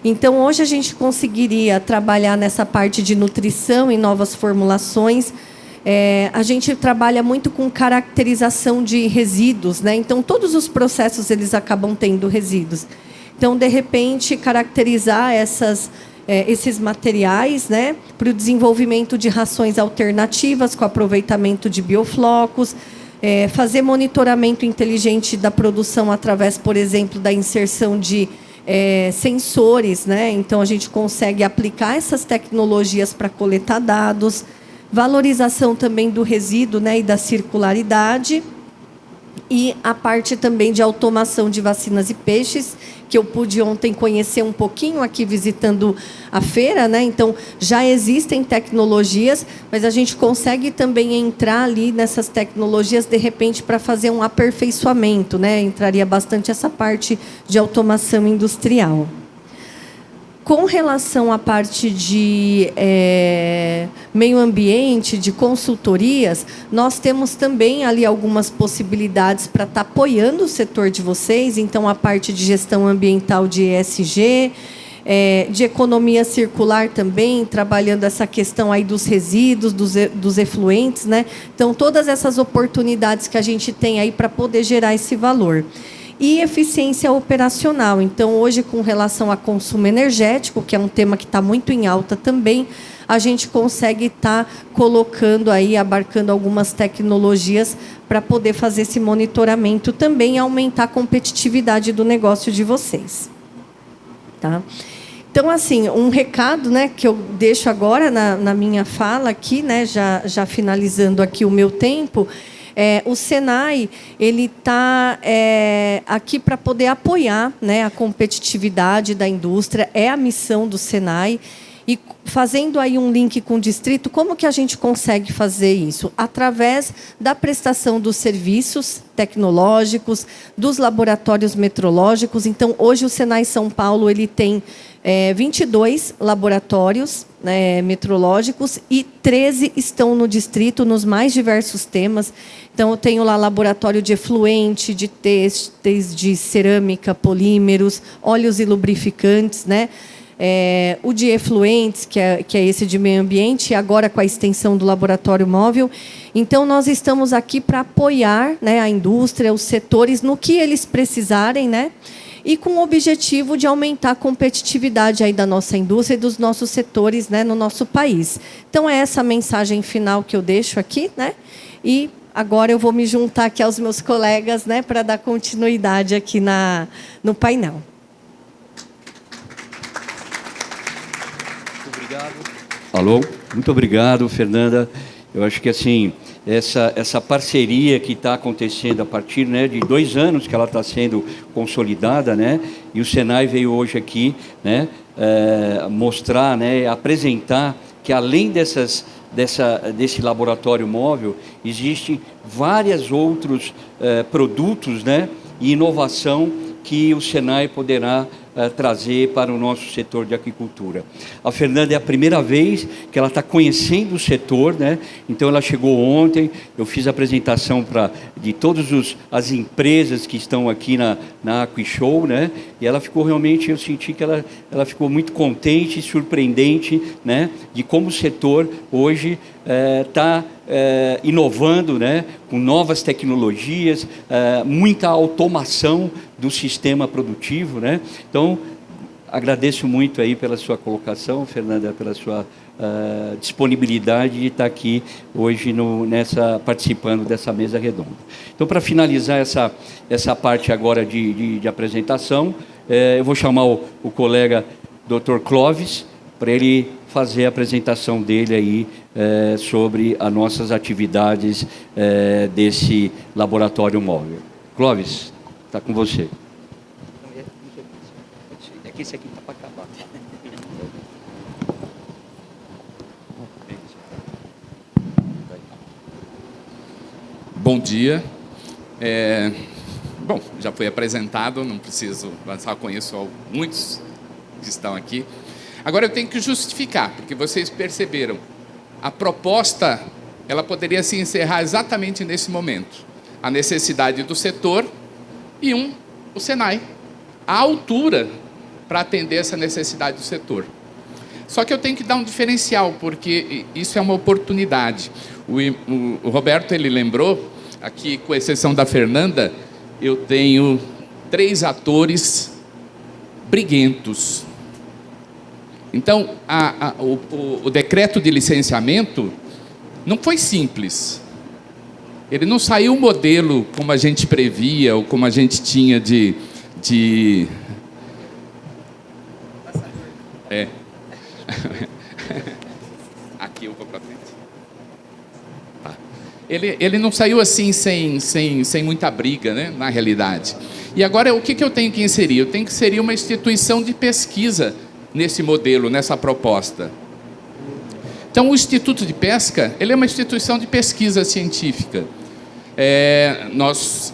Então, hoje a gente conseguiria trabalhar nessa parte de nutrição e novas formulações. A gente trabalha muito com caracterização de resíduos, né? Então, todos os processos eles acabam tendo resíduos. Então, de repente, caracterizar esses materiais, né, para o desenvolvimento de rações alternativas com aproveitamento de bioflocos, fazer monitoramento inteligente da produção através, por exemplo, da inserção de sensores, né? Então a gente consegue aplicar essas tecnologias para coletar dados, valorização também do resíduo, né, e da circularidade. E a parte também de automação de vacinas e peixes, que eu pude ontem conhecer um pouquinho aqui visitando a feira, né? Então, já existem tecnologias, mas a gente consegue também entrar ali nessas tecnologias, de repente, para fazer um aperfeiçoamento, né? Entraria bastante essa parte de automação industrial. Com relação à parte de meio ambiente, de consultorias, nós temos também ali algumas possibilidades para estar apoiando o setor de vocês. Então, a parte de gestão ambiental de ESG, de economia circular também, trabalhando essa questão aí dos resíduos, dos efluentes, né? Então, todas essas oportunidades que a gente tem aí para poder gerar esse valor. E eficiência operacional. Então, hoje, com relação a consumo energético, que é um tema que está muito em alta também, a gente consegue estar colocando aí, abarcando algumas tecnologias para poder fazer esse monitoramento também e aumentar a competitividade do negócio de vocês. Tá? Então, assim, um recado, né, que eu deixo agora na minha fala aqui, né, já finalizando aqui o meu tempo. O Senai ele está aqui para poder apoiar, né, a competitividade da indústria, é a missão do Senai. E fazendo aí um link com o distrito, como que a gente consegue fazer isso? Através da prestação dos serviços tecnológicos, dos laboratórios metrológicos. Então, hoje o Senai São Paulo ele tem 22 laboratórios metrológicos e 13 estão no distrito, nos mais diversos temas. Então, eu tenho lá laboratório de efluente, de têxteis, de cerâmica, polímeros, óleos e lubrificantes, né? O de efluentes, que é esse de meio ambiente, e agora com a extensão do laboratório móvel. Então, nós estamos aqui para apoiar, né, a indústria, os setores, no que eles precisarem, né? E com o objetivo de aumentar a competitividade aí da nossa indústria e dos nossos setores, né, no nosso país. Então, é essa a mensagem final que eu deixo aqui, né? E agora eu vou me juntar aqui aos meus colegas, né, para dar continuidade aqui no painel. Muito obrigado. Alô? Muito obrigado, Fernanda. Eu acho que, assim, essa parceria que está acontecendo a partir, né, de 2 anos que ela está sendo consolidada, né, e o Senai veio hoje aqui, né, mostrar, né, apresentar que além desse laboratório móvel, existem vários outros produtos, né, e inovação que o Senai poderá trazer para o nosso setor de aquicultura. A Fernanda é a primeira vez que ela está conhecendo o setor, né? Então ela chegou ontem, eu fiz a apresentação de todas as empresas que estão aqui na AquiShow, né? E ela ficou realmente, eu senti que ela ficou muito contente, surpreendente, né? De como o setor hoje está inovando, né? Com novas tecnologias, muita automação do sistema produtivo, né? Então, agradeço muito aí pela sua colocação, Fernanda, pela sua disponibilidade de estar aqui hoje participando dessa mesa redonda. Então, para finalizar essa parte agora de apresentação, eu vou chamar o colega Dr. Clóvis para ele fazer a apresentação dele aí sobre as nossas atividades desse laboratório móvel. Clóvis, está com você. É que esse aqui está para acabar. Bom dia. Bom, já foi apresentado, não preciso avançar, conheço muitos que estão aqui. Agora eu tenho que justificar, porque vocês perceberam, a proposta ela poderia se encerrar exatamente nesse momento. A necessidade do setor e o Senai, a altura para atender essa necessidade do setor. Só que eu tenho que dar um diferencial, porque isso é uma oportunidade. O Roberto ele lembrou, aqui com exceção da Fernanda, eu tenho 3 atores briguentos. Então, o decreto de licenciamento não foi simples. Ele não saiu um modelo como a gente previa, ou como a gente tinha Aqui eu vou para frente. Tá. Ele não saiu assim sem muita briga, né, na realidade. E agora, o que eu tenho que inserir? Eu tenho que inserir uma instituição de pesquisa nesse modelo, nessa proposta. Então, o Instituto de Pesca, ele é uma instituição de pesquisa científica. Nós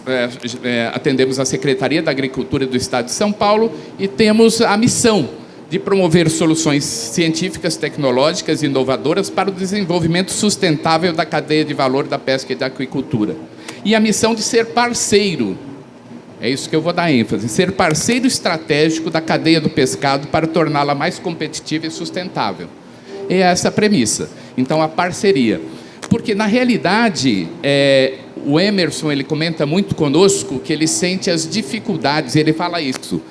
atendemos a Secretaria da Agricultura do Estado de São Paulo e temos a missão de promover soluções científicas, tecnológicas e inovadoras para o desenvolvimento sustentável da cadeia de valor da pesca e da aquicultura. E a missão de ser parceiro, é isso que eu vou dar ênfase, ser parceiro estratégico da cadeia do pescado para torná-la mais competitiva e sustentável. É essa a premissa. Então, a parceria. Porque, na realidade, o Emerson, ele comenta muito conosco que ele sente as dificuldades, ele fala isso.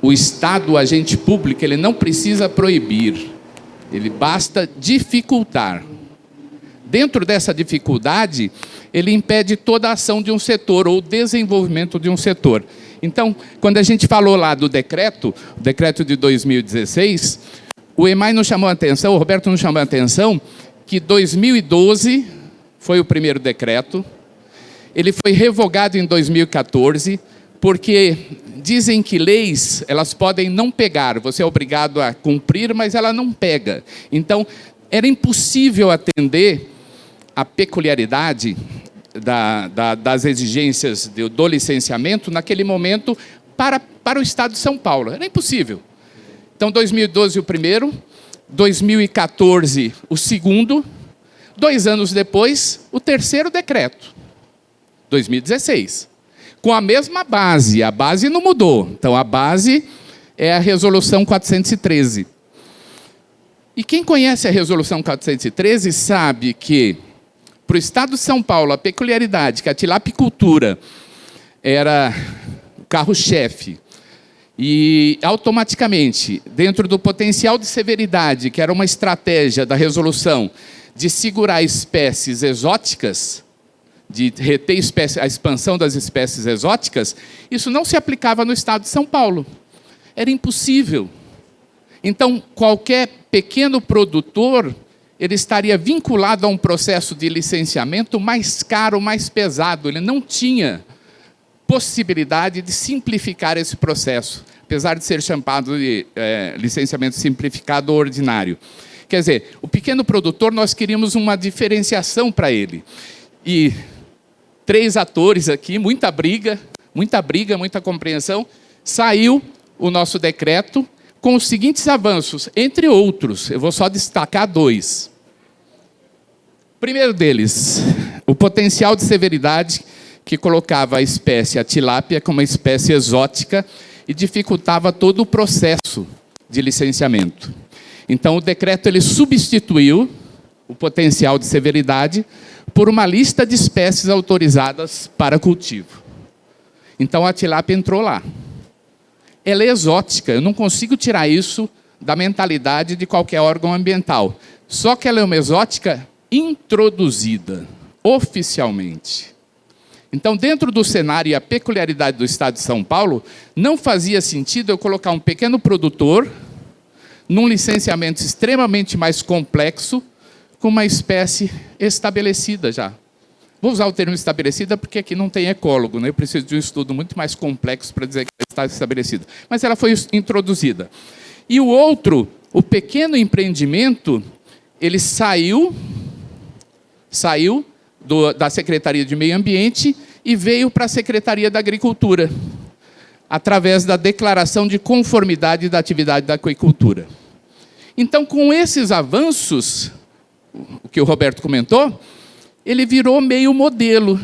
O Estado, o agente público, ele não precisa proibir, ele basta dificultar. Dentro dessa dificuldade, ele impede toda a ação de um setor ou desenvolvimento de um setor. Então, quando a gente falou lá do decreto, o decreto de 2016, o EMAI nos chamou a atenção, o Roberto nos chamou a atenção, que 2012 foi o primeiro decreto, ele foi revogado em 2014, porque dizem que leis, elas podem não pegar, você é obrigado a cumprir, mas ela não pega. Então, era impossível atender a peculiaridade das exigências do licenciamento naquele momento para o Estado de São Paulo. Era impossível. Então, 2012 o primeiro, 2014 o segundo, 2 anos depois, o terceiro decreto, 2016. Com a mesma base, a base não mudou. Então, a base é a Resolução 413. E quem conhece a Resolução 413 sabe que, para o Estado de São Paulo, a peculiaridade que a tilapicultura era o carro-chefe, e, automaticamente, dentro do potencial de severidade, que era uma estratégia da resolução de segurar espécies exóticas, de reter a expansão das espécies exóticas, isso não se aplicava no Estado de São Paulo. Era impossível. Então, qualquer pequeno produtor, ele estaria vinculado a um processo de licenciamento mais caro, mais pesado. Ele não tinha possibilidade de simplificar esse processo, apesar de ser chamado de licenciamento simplificado ou ordinário. Quer dizer, o pequeno produtor, nós queríamos uma diferenciação para ele. E 3 atores aqui, muita briga, muita compreensão, saiu o nosso decreto com os seguintes avanços, entre outros, eu vou só destacar 2. Primeiro deles, o potencial de severidade que colocava a espécie, a tilápia, como uma espécie exótica e dificultava todo o processo de licenciamento. Então, o decreto ele substituiu o potencial de severidade por uma lista de espécies autorizadas para cultivo. Então, a tilápia entrou lá. Ela é exótica, eu não consigo tirar isso da mentalidade de qualquer órgão ambiental. Só que ela é uma exótica introduzida, oficialmente. Então, dentro do cenário e a peculiaridade do Estado de São Paulo, não fazia sentido eu colocar um pequeno produtor num licenciamento extremamente mais complexo, com uma espécie estabelecida já. Vou usar o termo estabelecida porque aqui não tem ecólogo, né? Eu preciso de um estudo muito mais complexo para dizer que ela está estabelecida. Mas ela foi introduzida. E o outro, o pequeno empreendimento, ele saiu da Secretaria de Meio Ambiente e veio para a Secretaria da Agricultura, através da declaração de conformidade da atividade da aquicultura. Então, com esses avanços, o que o Roberto comentou, ele virou meio modelo.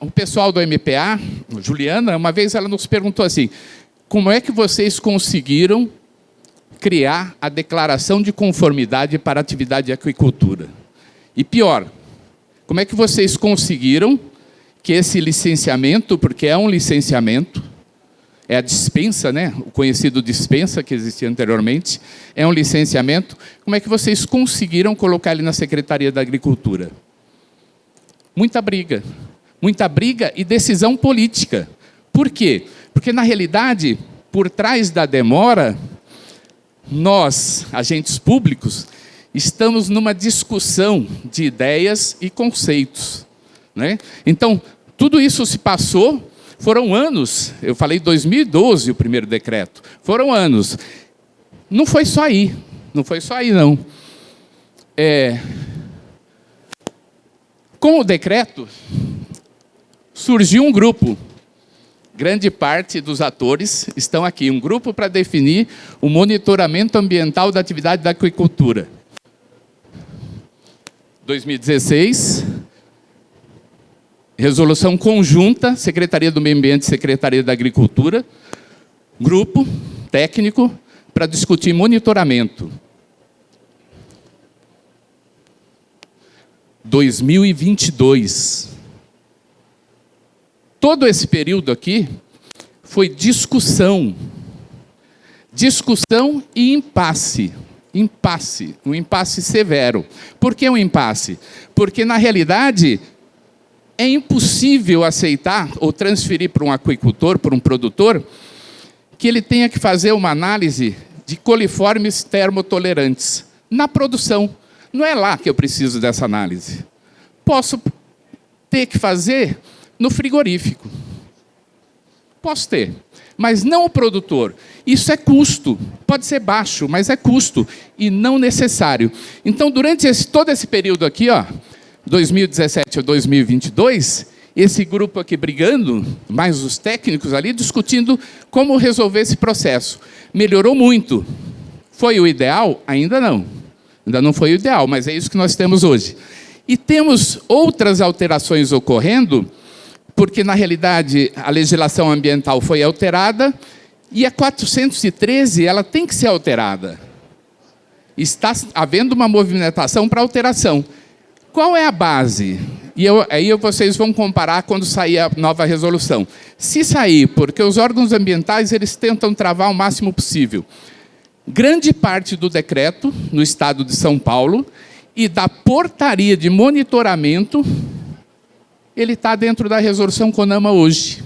O pessoal do MPA, Juliana, uma vez ela nos perguntou assim, como é que vocês conseguiram criar a declaração de conformidade para a atividade de aquicultura? E pior, como é que vocês conseguiram que esse licenciamento, porque é um licenciamento, é a dispensa, né? O conhecido dispensa que existia anteriormente, é um licenciamento. Como é que vocês conseguiram colocar ele na Secretaria da Agricultura? Muita briga e decisão política. Por quê? Porque, na realidade, por trás da demora, nós, agentes públicos, estamos numa discussão de ideias e conceitos, né? Então, tudo isso se passou, foram anos. Eu falei 2012 o primeiro decreto. Foram anos. Não foi só aí. Não foi só aí, não. Com o decreto, surgiu um grupo. Grande parte dos atores estão aqui. Um grupo para definir o monitoramento ambiental da atividade da aquicultura. 2016, resolução conjunta, Secretaria do Meio Ambiente e Secretaria da Agricultura, grupo técnico para discutir monitoramento. 2022. Todo esse período aqui foi discussão. Discussão e impasse. Um impasse severo. Por que um impasse? Porque, na realidade, é impossível aceitar ou transferir para um aquicultor, para um produtor, que ele tenha que fazer uma análise de coliformes termotolerantes na produção. Não é lá que eu preciso dessa análise. Posso ter que fazer no frigorífico. Posso ter, mas não o produtor. Isso é custo. Pode ser baixo, mas é custo e não necessário. Então, durante todo esse período aqui, 2017 a 2022, esse grupo aqui brigando, mais os técnicos ali, discutindo como resolver esse processo. Melhorou muito. Foi o ideal? Ainda não. Ainda não foi o ideal, mas é isso que nós temos hoje. E temos outras alterações ocorrendo, porque, na realidade, a legislação ambiental foi alterada e a 413 ela tem que ser alterada. Está havendo uma movimentação para alteração. Qual é a base? E aí vocês vão comparar quando sair a nova resolução. Se sair, porque os órgãos ambientais eles tentam travar o máximo possível. Grande parte do decreto, no estado de São Paulo, e da portaria de monitoramento, ele está dentro da resolução CONAMA hoje.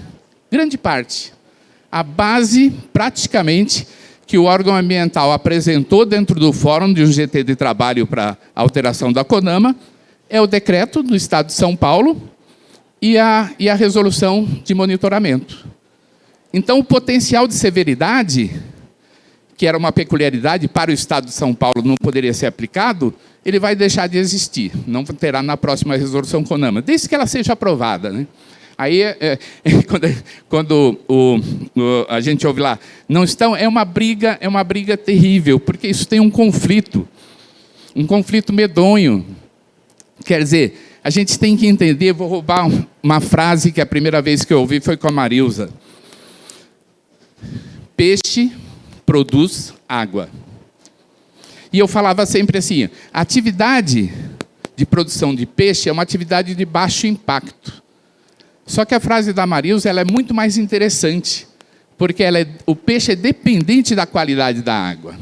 Grande parte. A base, praticamente, que o órgão ambiental apresentou dentro do fórum de um GT de trabalho para a alteração da CONAMA, é o decreto do Estado de São Paulo e a resolução de monitoramento. Então, o potencial de severidade, que era uma peculiaridade para o Estado de São Paulo, não poderia ser aplicado, ele vai deixar de existir. Não terá na próxima resolução CONAMA, desde que ela seja aprovada, né? Aí, quando a gente ouve lá, não estão, é uma briga terrível, porque isso tem um conflito medonho. Quer dizer, a gente tem que entender, vou roubar uma frase que a primeira vez que eu ouvi foi com a Marilza. Peixe produz água. E eu falava sempre assim, a atividade de produção de peixe é uma atividade de baixo impacto. Só que a frase da Marilza ela é muito mais interessante, porque o peixe é dependente da qualidade da água.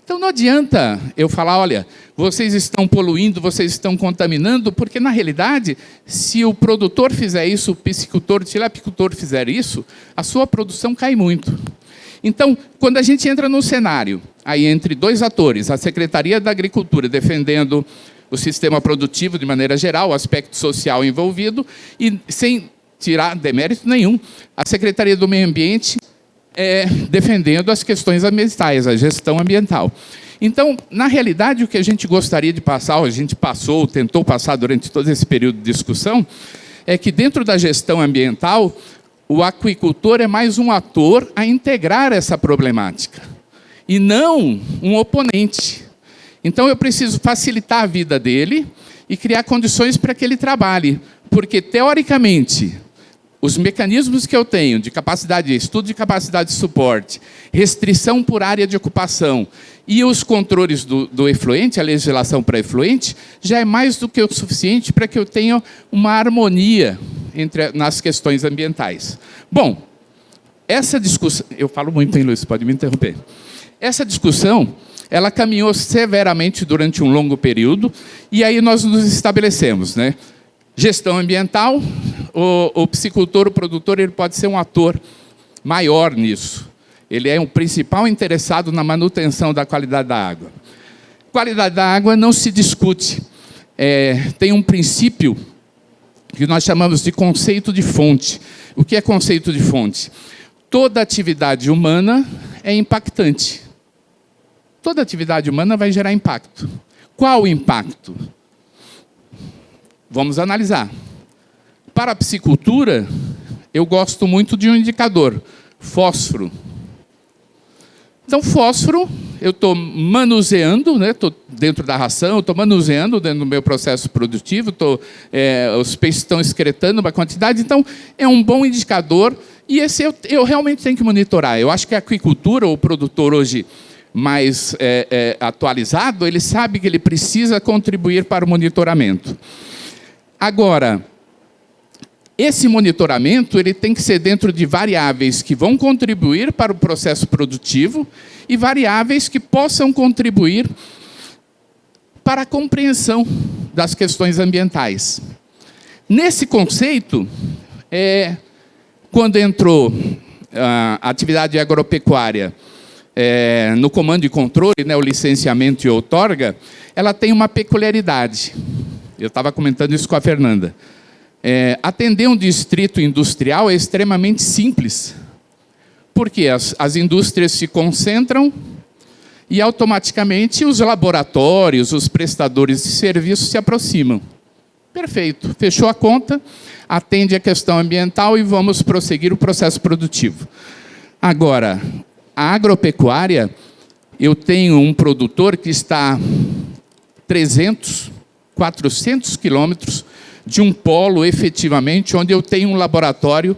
Então não adianta eu falar, olha, vocês estão poluindo, vocês estão contaminando, porque na realidade, se o produtor fizer isso, o piscicultor, o tilapicultor fizer isso, a sua produção cai muito. Então, quando a gente entra num cenário, aí entre dois atores, a Secretaria da Agricultura defendendo o sistema produtivo de maneira geral, o aspecto social envolvido, e sem tirar demérito nenhum, a Secretaria do Meio Ambiente defendendo as questões ambientais, a gestão ambiental. Então, na realidade, o que a gente gostaria de passar, a gente passou, tentou passar durante todo esse período de discussão, é que dentro da gestão ambiental, o aquicultor é mais um ator a integrar essa problemática, e não um oponente. Então, eu preciso facilitar a vida dele e criar condições para que ele trabalhe, porque, teoricamente, os mecanismos que eu tenho de capacidade, estudo de capacidade de suporte, restrição por área de ocupação e os controles do efluente, a legislação para efluente, já é mais do que o suficiente para que eu tenha uma harmonia nas questões ambientais. Bom, essa discussão... Eu falo muito, hein, Luiz? Pode me interromper. Essa discussão, ela caminhou severamente durante um longo período, e aí nós nos estabelecemos, né? Gestão ambiental, o piscicultor, o produtor, ele pode ser um ator maior nisso. Ele é o principal interessado na manutenção da qualidade da água. Qualidade da água não se discute. Tem um princípio que nós chamamos de conceito de fonte. O que é conceito de fonte? Toda atividade humana é impactante. Toda atividade humana vai gerar impacto. Qual o impacto? Vamos analisar. Para a piscicultura, eu gosto muito de um indicador, fósforo. Então, fósforo, eu estou manuseando, né? Estou dentro da ração, estou manuseando dentro do meu processo produtivo, os peixes estão excretando uma quantidade, então é um bom indicador, e esse eu realmente tenho que monitorar. Eu acho que a aquicultura, o produtor hoje mais atualizado, ele sabe que ele precisa contribuir para o monitoramento. Agora, esse monitoramento ele tem que ser dentro de variáveis que vão contribuir para o processo produtivo e variáveis que possam contribuir para a compreensão das questões ambientais. Nesse conceito, quando entrou a atividade agropecuária no comando e controle, né, o licenciamento e outorga, ela tem uma peculiaridade. Eu estava comentando isso com a Fernanda. Atender um distrito industrial é extremamente simples, porque as indústrias se concentram e, automaticamente, os laboratórios, os prestadores de serviços se aproximam. Perfeito, fechou a conta, atende a questão ambiental e vamos prosseguir o processo produtivo. Agora, a agropecuária, eu tenho um produtor que está 300, 400 quilômetros de um polo, efetivamente, onde eu tenho um laboratório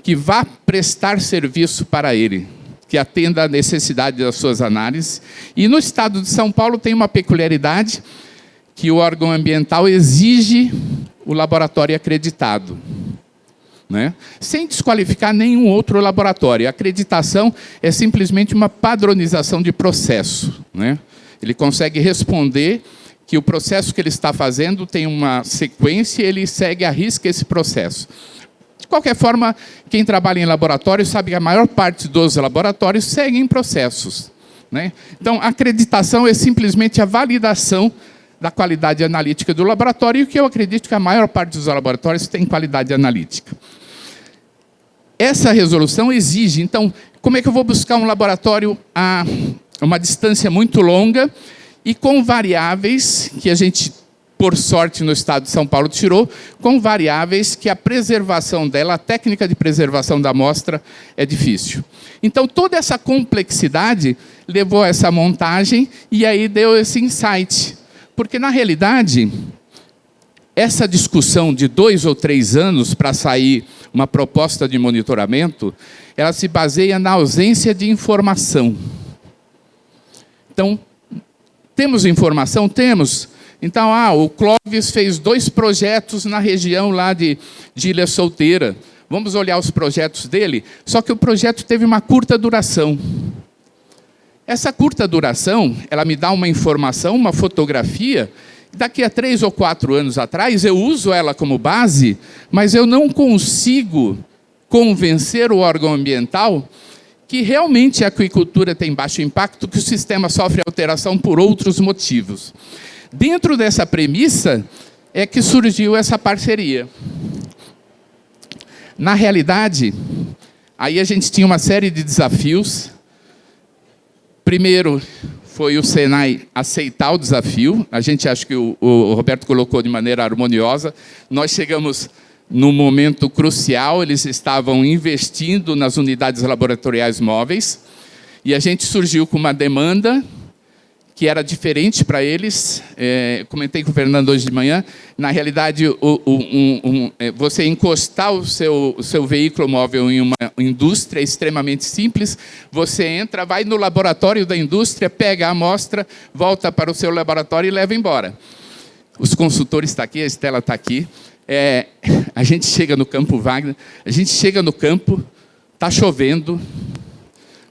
que vá prestar serviço para ele, que atenda à necessidade das suas análises. E no estado de São Paulo tem uma peculiaridade que o órgão ambiental exige o laboratório acreditado, né? Sem desqualificar nenhum outro laboratório. A acreditação é simplesmente uma padronização de processo, né? Ele consegue responder que o processo que ele está fazendo tem uma sequência e ele segue à risca esse processo. De qualquer forma, quem trabalha em laboratório sabe que a maior parte dos laboratórios seguem processos, né? Então, a acreditação é simplesmente a validação da qualidade analítica do laboratório, e o que eu acredito que a maior parte dos laboratórios tem qualidade analítica. Essa resolução exige, então, como é que eu vou buscar um laboratório a uma distância muito longa e com variáveis que a gente, por sorte, no estado de São Paulo tirou, com variáveis que a preservação dela, a técnica de preservação da amostra é difícil. Então, toda essa complexidade levou a essa montagem e aí deu esse insight. Porque, na realidade, essa discussão de 2 ou 3 anos para sair uma proposta de monitoramento, ela se baseia na ausência de informação. Então, temos informação? Temos. Então, o Clóvis fez 2 projetos na região lá de Ilha Solteira. Vamos olhar os projetos dele? Só que o projeto teve uma curta duração. Essa curta duração, ela me dá uma informação, uma fotografia. Daqui a 3 ou 4 anos atrás, eu uso ela como base, mas eu não consigo convencer o órgão ambiental que realmente a aquicultura tem baixo impacto, que o sistema sofre alteração por outros motivos. Dentro dessa premissa é que surgiu essa parceria. Na realidade, aí a gente tinha uma série de desafios. Primeiro, foi o Senai aceitar o desafio. A gente acha que o Roberto colocou de maneira harmoniosa. Nós chegamos num momento crucial, eles estavam investindo nas unidades laboratoriais móveis, e a gente surgiu com uma demanda que era diferente para eles. Comentei com o Fernando hoje de manhã. Na realidade, você encostar o seu veículo móvel em uma indústria é extremamente simples. Você entra, vai no laboratório da indústria, pega a amostra, volta para o seu laboratório e leva embora. Os consultores estão aqui, a Estela está aqui. A gente chega no campo, Wagner, a gente chega no campo, está chovendo,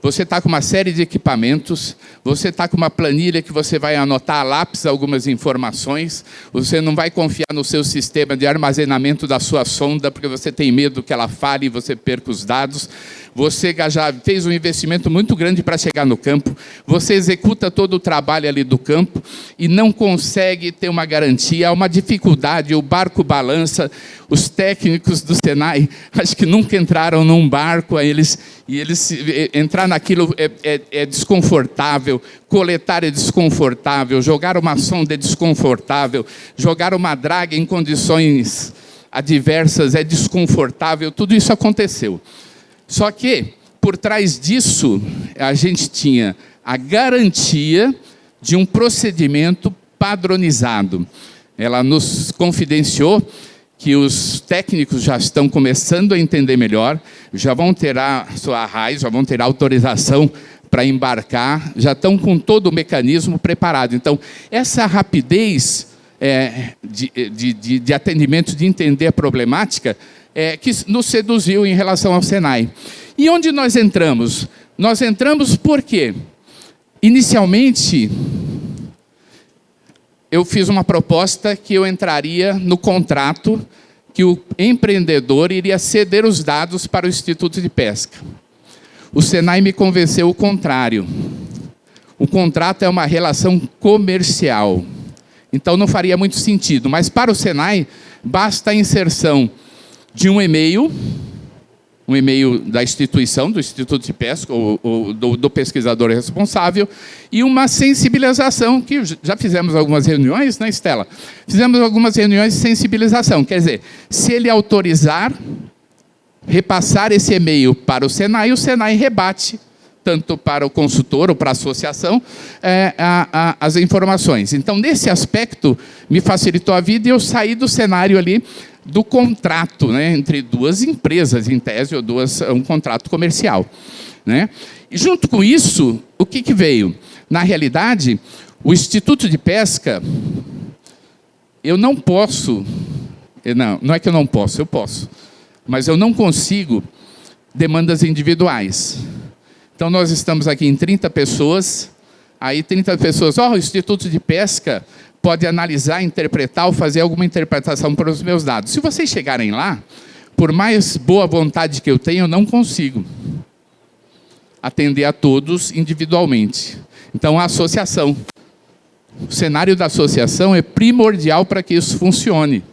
você está com uma série de equipamentos, você está com uma planilha que você vai anotar a lápis algumas informações, você não vai confiar no seu sistema de armazenamento da sua sonda, porque você tem medo que ela falhe e você perca os dados. Você já fez um investimento muito grande para chegar no campo, você executa todo o trabalho ali do campo e não consegue ter uma garantia, há uma dificuldade, o barco balança. Os técnicos do Senai, acho que nunca entraram num barco, entrar naquilo é desconfortável, coletar é desconfortável, jogar uma sonda é desconfortável, jogar uma draga em condições adversas é desconfortável, tudo isso aconteceu. Só que, por trás disso, a gente tinha a garantia de um procedimento padronizado. Ela nos confidenciou que os técnicos já estão começando a entender melhor, já vão ter a sua RAIS, já vão ter a autorização para embarcar, já estão com todo o mecanismo preparado. Então, essa rapidez de atendimento, de entender a problemática, que nos seduziu em relação ao Senai. E onde nós entramos? Nós entramos porque, inicialmente, eu fiz uma proposta que eu entraria no contrato que o empreendedor iria ceder os dados para o Instituto de Pesca. O Senai me convenceu o contrário. O contrato é uma relação comercial. Então, não faria muito sentido. Mas, para o Senai, basta a inserção de um e-mail da instituição, do Instituto de Pesca, ou do pesquisador responsável, e uma sensibilização, que já fizemos algumas reuniões, né, Estela? Fizemos algumas reuniões de sensibilização. Quer dizer, se ele autorizar, repassar esse e-mail para o Senai rebate, tanto para o consultor ou para a associação, as informações. Então, nesse aspecto, me facilitou a vida e eu saí do cenário ali do contrato, né, entre duas empresas, em tese, ou um contrato comercial. Né? E, junto com isso, o que veio? Na realidade, o Instituto de Pesca, eu não posso, não é que eu não posso, eu posso, mas eu não consigo demandas individuais. Então, nós estamos aqui em 30 pessoas, aí 30 pessoas, o Instituto de Pesca pode analisar, interpretar ou fazer alguma interpretação para os meus dados. Se vocês chegarem lá, por mais boa vontade que eu tenha, eu não consigo atender a todos individualmente. Então, a associação. O cenário da associação é primordial para que isso funcione.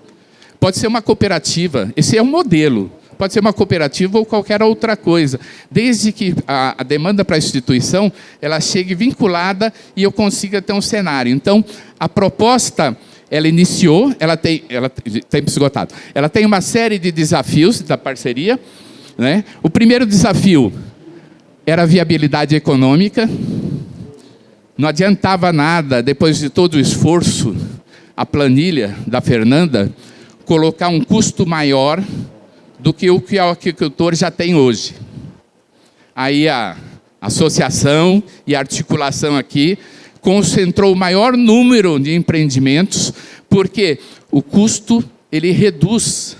Pode ser uma cooperativa, esse é um modelo. Pode ser uma cooperativa ou qualquer outra coisa, desde que a demanda para a instituição ela chegue vinculada e eu consiga ter um cenário. Então, a proposta, ela iniciou, tempo esgotado. Ela tem uma série de desafios da parceria. Né? O primeiro desafio era a viabilidade econômica. Não adiantava nada, depois de todo o esforço, a planilha da Fernanda, colocar um custo maior do que o agricultor já tem hoje. Aí a associação e a articulação aqui concentrou o maior número de empreendimentos, porque o custo ele reduz.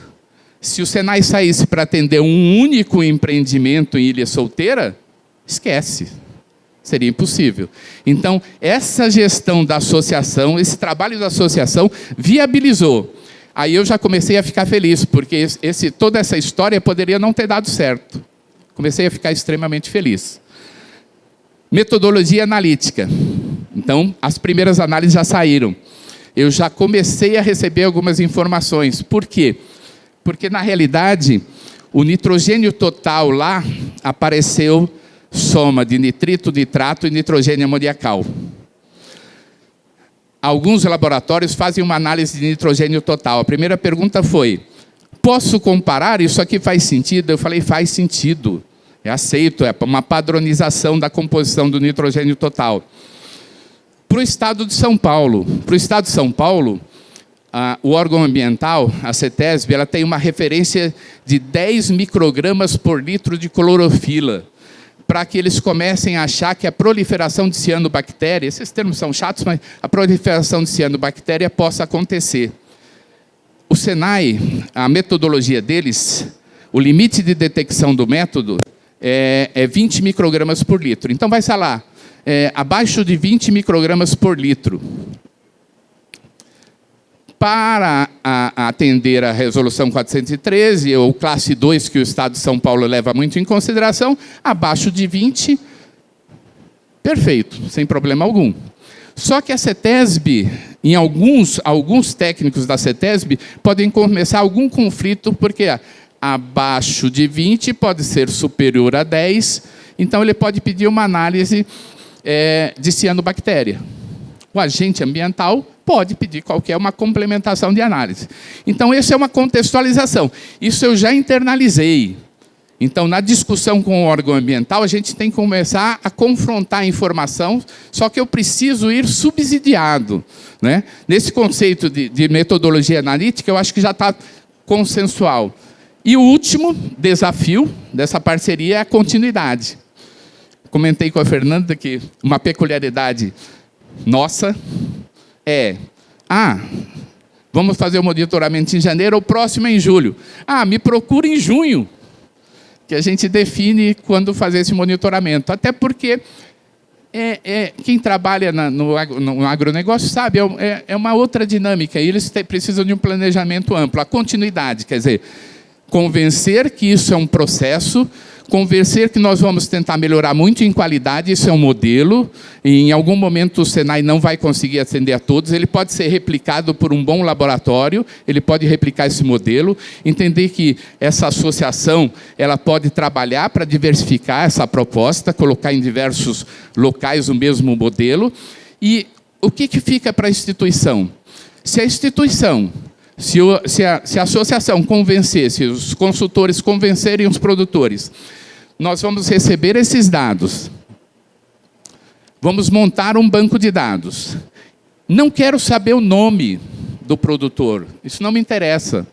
Se o Senai saísse para atender um único empreendimento em Ilha Solteira, esquece. Seria impossível. Então, essa gestão da associação, esse trabalho da associação, viabilizou. Aí eu já comecei a ficar feliz, porque toda essa história poderia não ter dado certo. Comecei a ficar extremamente feliz. Metodologia analítica. Então, as primeiras análises já saíram. Eu já comecei a receber algumas informações. Por quê? Porque, na realidade, o nitrogênio total lá apareceu soma de nitrito, nitrato e nitrogênio amoniacal. Alguns laboratórios fazem uma análise de nitrogênio total. A primeira pergunta foi, posso comparar? Isso aqui faz sentido? Eu falei, faz sentido. Eu aceito, é uma padronização da composição do nitrogênio total. Para o estado de São Paulo, o órgão ambiental, a CETESB, ela tem uma referência de 10 microgramas por litro de clorofila, para que eles comecem a achar que a proliferação de cianobactéria, esses termos são chatos, mas a proliferação de cianobactéria possa acontecer. O Senai, a metodologia deles, o limite de detecção do método é 20 microgramas por litro. Então, vai estar lá, abaixo de 20 microgramas por litro. Para atender a Resolução 413, ou classe 2, que o Estado de São Paulo leva muito em consideração, abaixo de 20, perfeito, sem problema algum. Só que a CETESB, em alguns técnicos da CETESB, podem começar algum conflito, porque abaixo de 20 pode ser superior a 10, então ele pode pedir uma análise de cianobactéria. O agente ambiental pode pedir qualquer uma complementação de análise. Então, essa é uma contextualização. Isso eu já internalizei. Então, na discussão com o órgão ambiental, a gente tem que começar a confrontar a informação, só que eu preciso ir subsidiado, né? Nesse conceito de metodologia analítica, eu acho que já está consensual. E o último desafio dessa parceria é a continuidade. Comentei com a Fernanda que uma peculiaridade nossa vamos fazer o monitoramento em janeiro, o próximo é em julho. Me procura em junho, que a gente define quando fazer esse monitoramento. Até porque quem trabalha no agronegócio sabe, é uma outra dinâmica, e eles precisam de um planejamento amplo. A continuidade, quer dizer, convencer que isso é um processo, convencer que nós vamos tentar melhorar muito em qualidade, isso é um modelo, e em algum momento o Senai não vai conseguir atender a todos, ele pode ser replicado por um bom laboratório, ele pode replicar esse modelo, entender que essa associação ela pode trabalhar para diversificar essa proposta, colocar em diversos locais o mesmo modelo, e o que fica para a instituição? Se a instituição, se a associação convencer, se os consultores convencerem os produtores, nós vamos receber esses dados, vamos montar um banco de dados. Não quero saber o nome do produtor, isso não me interessa.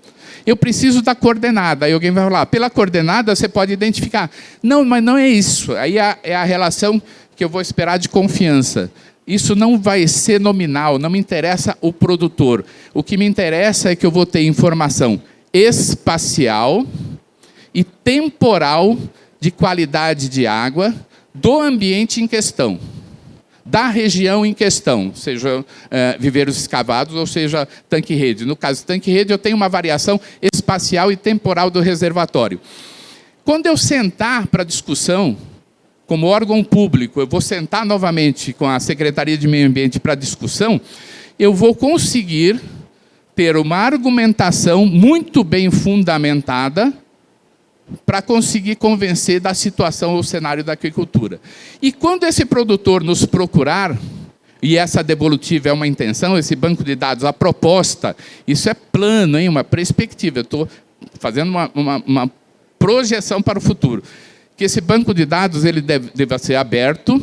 Eu preciso da coordenada. Aí alguém vai falar, pela coordenada você pode identificar. Não, mas não é isso. Aí é a relação que eu vou esperar de confiança. Isso não vai ser nominal, não me interessa o produtor. O que me interessa é que eu vou ter informação espacial e temporal de qualidade de água do ambiente em questão, da região em questão, seja viveiros escavados ou seja tanque-rede. No caso tanque-rede, eu tenho uma variação espacial e temporal do reservatório. Quando eu sentar para discussão, como órgão público, eu vou sentar novamente com a Secretaria de Meio Ambiente para discussão, eu vou conseguir ter uma argumentação muito bem fundamentada para conseguir convencer da situação ou cenário da aquicultura. E quando esse produtor nos procurar, e essa devolutiva é uma intenção, esse banco de dados, a proposta, isso é plano, hein? Uma perspectiva, eu estou fazendo uma projeção para o futuro, que esse banco de dados ele deva ser aberto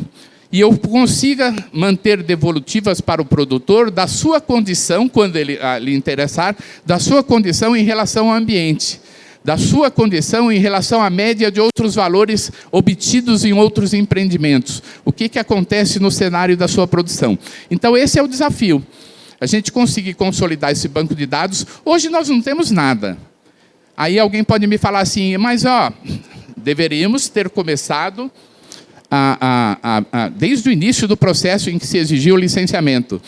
e eu consiga manter devolutivas para o produtor da sua condição, quando ele lhe interessar, da sua condição em relação ao ambiente, da sua condição em relação à média de outros valores obtidos em outros empreendimentos. O que acontece no cenário da sua produção. Então, esse é o desafio. A gente conseguir consolidar esse banco de dados. Hoje nós não temos nada. Aí alguém pode me falar assim, mas deveríamos ter começado desde o início do processo em que se exigiu o licenciamento.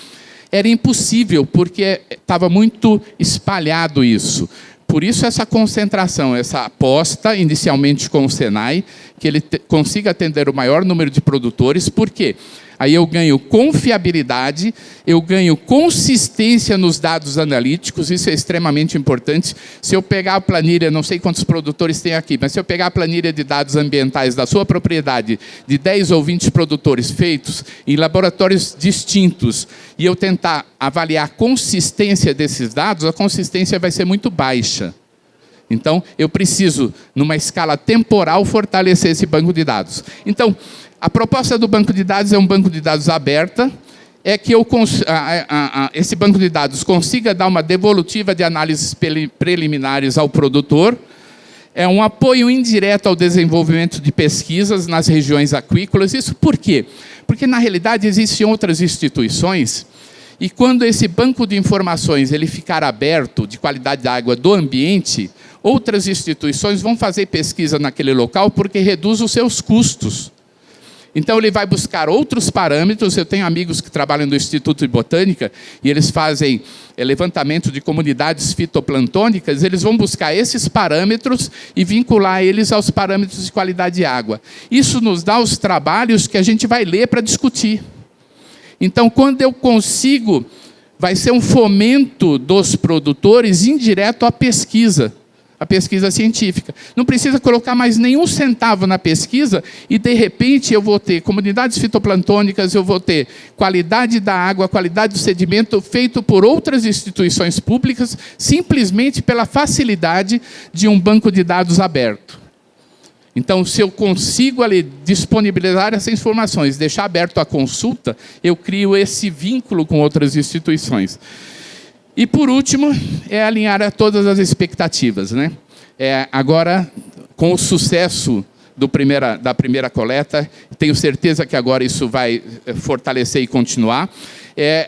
Era impossível, porque estava muito espalhado isso. Por isso, essa concentração, essa aposta, inicialmente com o Senai, que ele consiga atender o maior número de produtores. Por quê? Aí eu ganho confiabilidade, eu ganho consistência nos dados analíticos, isso é extremamente importante. Se eu pegar a planilha, não sei quantos produtores tem aqui, mas se eu pegar a planilha de dados ambientais da sua propriedade, de 10 ou 20 produtores feitos em laboratórios distintos, e eu tentar avaliar a consistência desses dados, a consistência vai ser muito baixa. Então, eu preciso, numa escala temporal, fortalecer esse banco de dados. Então, a proposta do banco de dados é um banco de dados aberta, é que esse banco de dados consiga dar uma devolutiva de análises preliminares ao produtor, é um apoio indireto ao desenvolvimento de pesquisas nas regiões aquícolas. Isso por quê? Porque, na realidade, existem outras instituições, e quando esse banco de informações ele ficar aberto de qualidade da água do ambiente, outras instituições vão fazer pesquisa naquele local porque reduz os seus custos. Então, ele vai buscar outros parâmetros. Eu tenho amigos que trabalham no Instituto de Botânica e eles fazem levantamento de comunidades fitoplantônicas. Eles vão buscar esses parâmetros e vincular eles aos parâmetros de qualidade de água. Isso nos dá os trabalhos que a gente vai ler para discutir. Então, quando eu consigo, vai ser um fomento dos produtores indireto à pesquisa. A pesquisa científica. Não precisa colocar mais nenhum centavo na pesquisa e, de repente, eu vou ter comunidades fitoplantônicas, eu vou ter qualidade da água, qualidade do sedimento, feito por outras instituições públicas, simplesmente pela facilidade de um banco de dados aberto. Então, se eu consigo ali disponibilizar essas informações, deixar aberto a consulta, eu crio esse vínculo com outras instituições. E, por último, é alinhar a todas as expectativas, né? Agora, com o sucesso da primeira coleta, tenho certeza que agora isso vai fortalecer e continuar.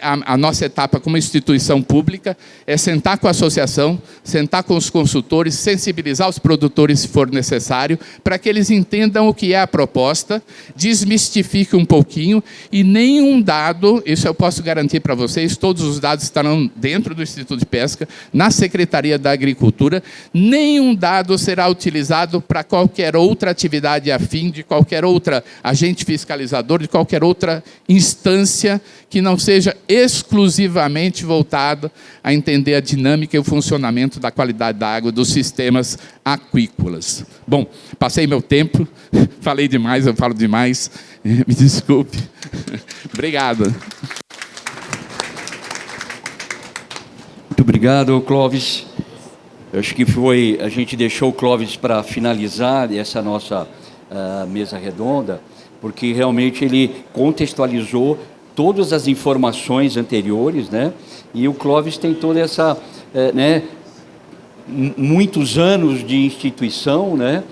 A nossa etapa como instituição pública é sentar com a associação, sentar com os consultores, sensibilizar os produtores se for necessário, para que eles entendam o que é a proposta, desmistifiquem um pouquinho, e nenhum dado, isso eu posso garantir para vocês, todos os dados estarão dentro do Instituto de Pesca, na Secretaria da Agricultura, nenhum dado será utilizado para qualquer outra atividade afim, de qualquer outra agente fiscalizador, de qualquer outra instância que não seja exclusivamente voltado a entender a dinâmica e o funcionamento da qualidade da água dos sistemas aquícolas. Bom, passei meu tempo, falei demais, eu falo demais, me desculpe. Obrigado. Muito obrigado, Clóvis. Eu acho que a gente deixou o Clóvis para finalizar essa nossa mesa redonda, porque realmente ele contextualizou todas as informações anteriores, né? E o Clóvis tem toda essa, né, muitos anos de instituição, né,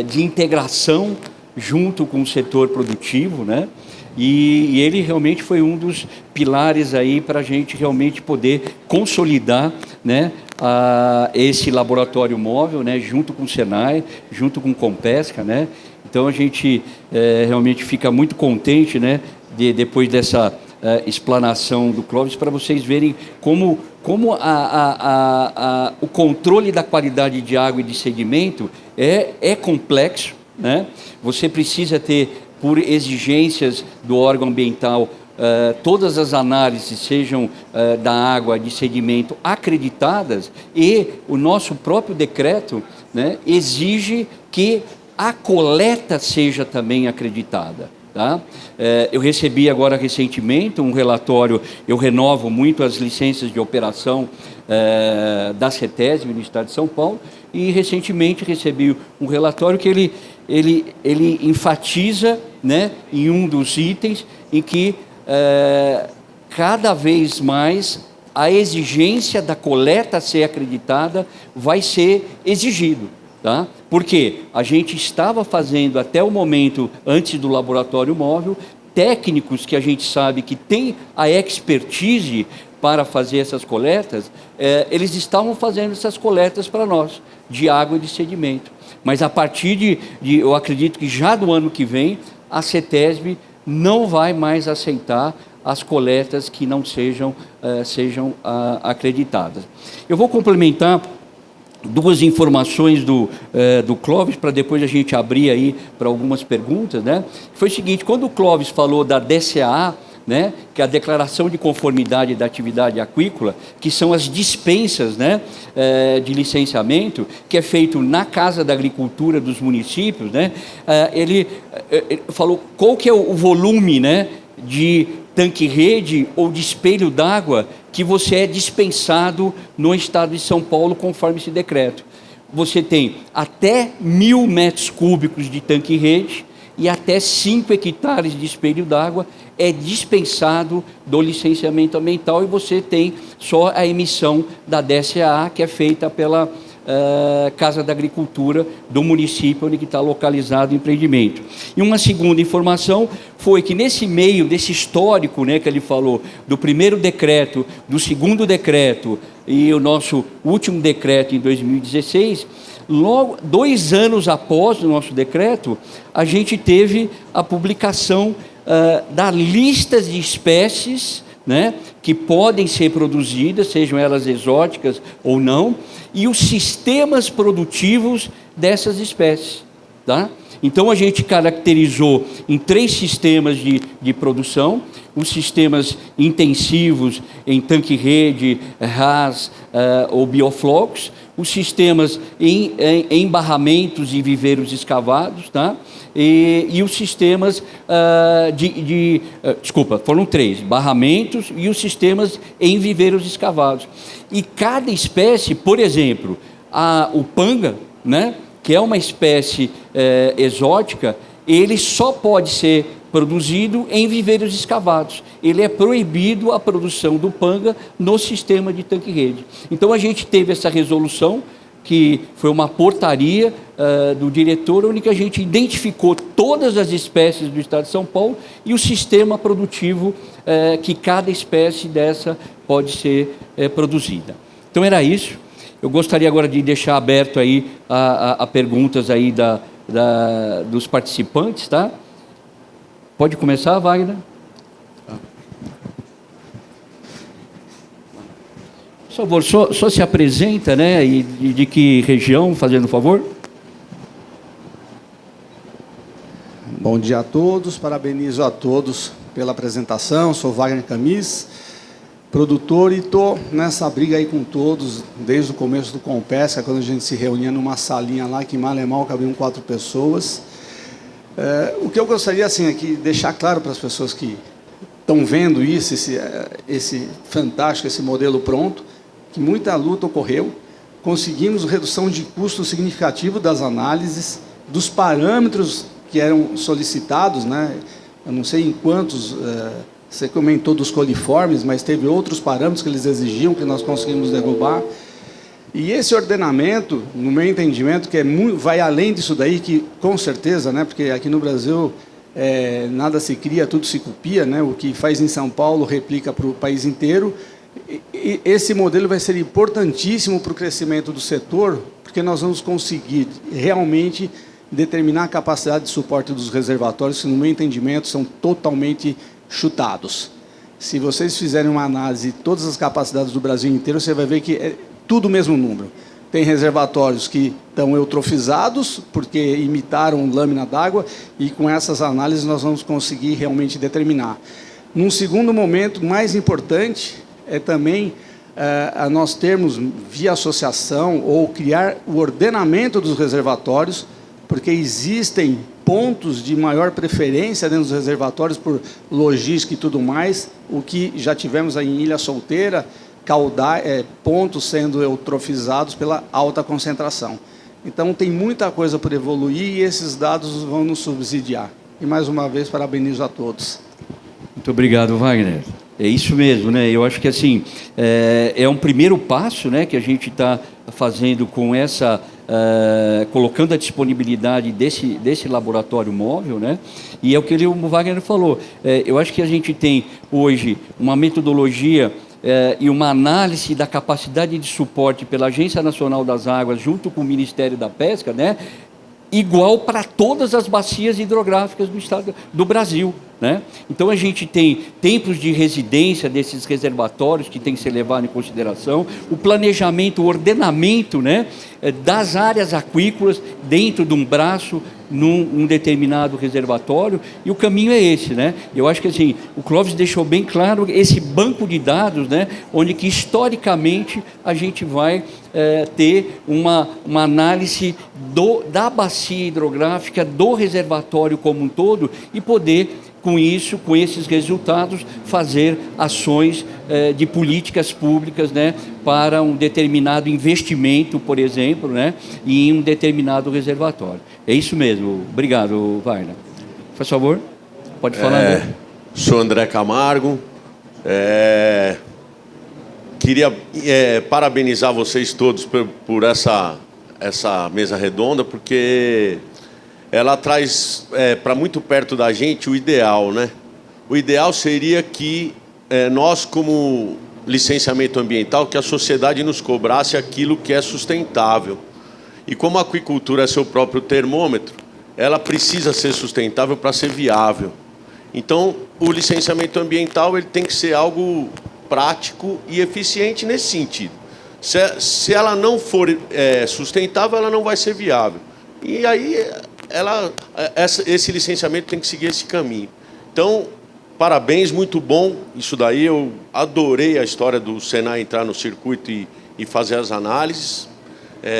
de integração junto com o setor produtivo, né? E ele realmente foi um dos pilares aí para a gente realmente poder consolidar, né, esse laboratório móvel, né, junto com o Senai, junto com o Compesca, né? Então a gente realmente fica muito contente, né, depois dessa explanação do Clóvis, para vocês verem como o controle da qualidade de água e de sedimento é complexo, né? Você precisa ter, por exigências do órgão ambiental, todas as análises, sejam da água, de sedimento, acreditadas, e o nosso próprio decreto, né, exige que a coleta seja também acreditada. Tá? Eu recebi agora recentemente um relatório, eu renovo muito as licenças de operação da CETESB no estado de São Paulo, e recentemente recebi um relatório que ele enfatiza, né, em um dos itens, em que cada vez mais a exigência da coleta ser acreditada vai ser exigido. Tá? Porque a gente estava fazendo até o momento, antes do laboratório móvel, técnicos que a gente sabe que tem a expertise para fazer essas coletas, eles estavam fazendo essas coletas para nós, de água e de sedimento. Mas a partir eu acredito que já do ano que vem, a CETESB não vai mais aceitar as coletas que não sejam acreditadas. Eu vou complementar duas informações do Clóvis, para depois a gente abrir aí para algumas perguntas, né? Foi o seguinte: quando o Clóvis falou da DCAA, né, que é a Declaração de Conformidade da Atividade Aquícola, que são as dispensas, né, de licenciamento, que é feito na Casa da Agricultura dos municípios, né, ele falou qual que é o volume, né, de tanque-rede ou de espelho d'água que você é dispensado no estado de São Paulo, conforme esse decreto. Você tem até 1.000 metros cúbicos de tanque-rede e até 5 hectares de espelho d'água é dispensado do licenciamento ambiental, e você tem só a emissão da DCAA, que é feita pela Casa da Agricultura do município onde está localizado o empreendimento. E uma segunda informação foi que nesse meio desse histórico, né, que ele falou, do primeiro decreto, do segundo decreto e o nosso último decreto em 2016, logo 2 anos após o nosso decreto, a gente teve a publicação da lista de espécies, né, que podem ser produzidas, sejam elas exóticas ou não, e os sistemas produtivos dessas espécies. Tá? Então, a gente caracterizou em 3 sistemas de produção: os sistemas intensivos em tanque-rede, RAS ou bioflocos, os sistemas em barramentos e viveiros escavados, tá? E os sistemas desculpa, foram 3, barramentos e os sistemas em viveiros escavados. E cada espécie, por exemplo, o panga, né, que é uma espécie exótica, ele só pode ser produzido em viveiros escavados. Ele é proibido a produção do panga no sistema de tanque-rede. Então, a gente teve essa resolução, que foi uma portaria do diretor, onde a gente identificou todas as espécies do estado de São Paulo e o sistema produtivo que cada espécie dessa pode ser produzida. Então, era isso. Eu gostaria agora de deixar aberto aí a perguntas aí dos participantes, tá? Pode começar, Wagner? Por favor, só se apresenta, né? E de que região, fazendo favor? Bom dia a todos, parabenizo a todos pela apresentação. Sou Wagner Camis, produtor, e estou nessa briga aí com todos, desde o começo do Compesca, quando a gente se reunia numa salinha lá, que mal é mal cabiam 4 pessoas. O que eu gostaria, assim, aqui, deixar claro para as pessoas que estão vendo isso, esse fantástico, esse modelo pronto, que muita luta ocorreu, conseguimos redução de custo significativo das análises, dos parâmetros que eram solicitados, né? Eu não sei em quantos, você comentou dos coliformes, mas teve outros parâmetros que eles exigiam, que nós conseguimos derrubar. E esse ordenamento, no meu entendimento, que vai além disso daí, que com certeza, né, porque aqui no Brasil nada se cria, tudo se copia, né, o que faz em São Paulo replica para o país inteiro. E esse modelo vai ser importantíssimo para o crescimento do setor, porque nós vamos conseguir realmente determinar a capacidade de suporte dos reservatórios, que no meu entendimento são totalmente chutados. Se vocês fizerem uma análise de todas as capacidades do Brasil inteiro, você vai ver que é tudo o mesmo número. Tem reservatórios que estão eutrofizados, porque imitaram lâmina d'água, e com essas análises nós vamos conseguir realmente determinar. Num segundo momento, mais importante, é também nós termos, via associação, ou criar o ordenamento dos reservatórios, porque existem pontos de maior preferência dentro dos reservatórios por logística e tudo mais, o que já tivemos aí em Ilha Solteira, pontos sendo eutrofizados pela alta concentração. Então, tem muita coisa por evoluir e esses dados vão nos subsidiar. E, mais uma vez, parabenizo a todos. Muito obrigado, Wagner. É isso mesmo, né? Eu acho que, assim, é um primeiro passo, né, que a gente está fazendo com essa... colocando a disponibilidade desse laboratório móvel, né? E é o que o Wagner falou. Eu acho que a gente tem, hoje, uma metodologia e uma análise da capacidade de suporte pela Agência Nacional das Águas, junto com o Ministério da Pesca, né, igual para todas as bacias hidrográficas do estado do Brasil, né? Então, a gente tem tempos de residência desses reservatórios que tem que ser levado em consideração, o planejamento, o ordenamento, né, das áreas aquícolas dentro de um braço, num determinado reservatório, e o caminho é esse, né? Eu acho que, assim, o Clóvis deixou bem claro esse banco de dados, né, onde que historicamente a gente vai ter uma análise da bacia hidrográfica, do reservatório como um todo, e poder, com isso, com esses resultados, fazer ações de políticas públicas, né, para um determinado investimento, por exemplo, né, em um determinado reservatório. É isso mesmo. Obrigado, Wagner. Por favor, pode falar. Né? Sou André Camargo. queria parabenizar vocês todos por essa mesa redonda, porque ela traz para muito perto da gente o ideal, né? O ideal seria que nós, como licenciamento ambiental, que a sociedade nos cobrasse aquilo que é sustentável. E como a aquicultura é seu próprio termômetro, ela precisa ser sustentável para ser viável. Então, o licenciamento ambiental ele tem que ser algo prático e eficiente nesse sentido. Se ela não for sustentável, ela não vai ser viável. E aí, esse licenciamento tem que seguir esse caminho. Então, parabéns, muito bom isso daí. Eu adorei a história do Senai entrar no circuito e fazer as análises.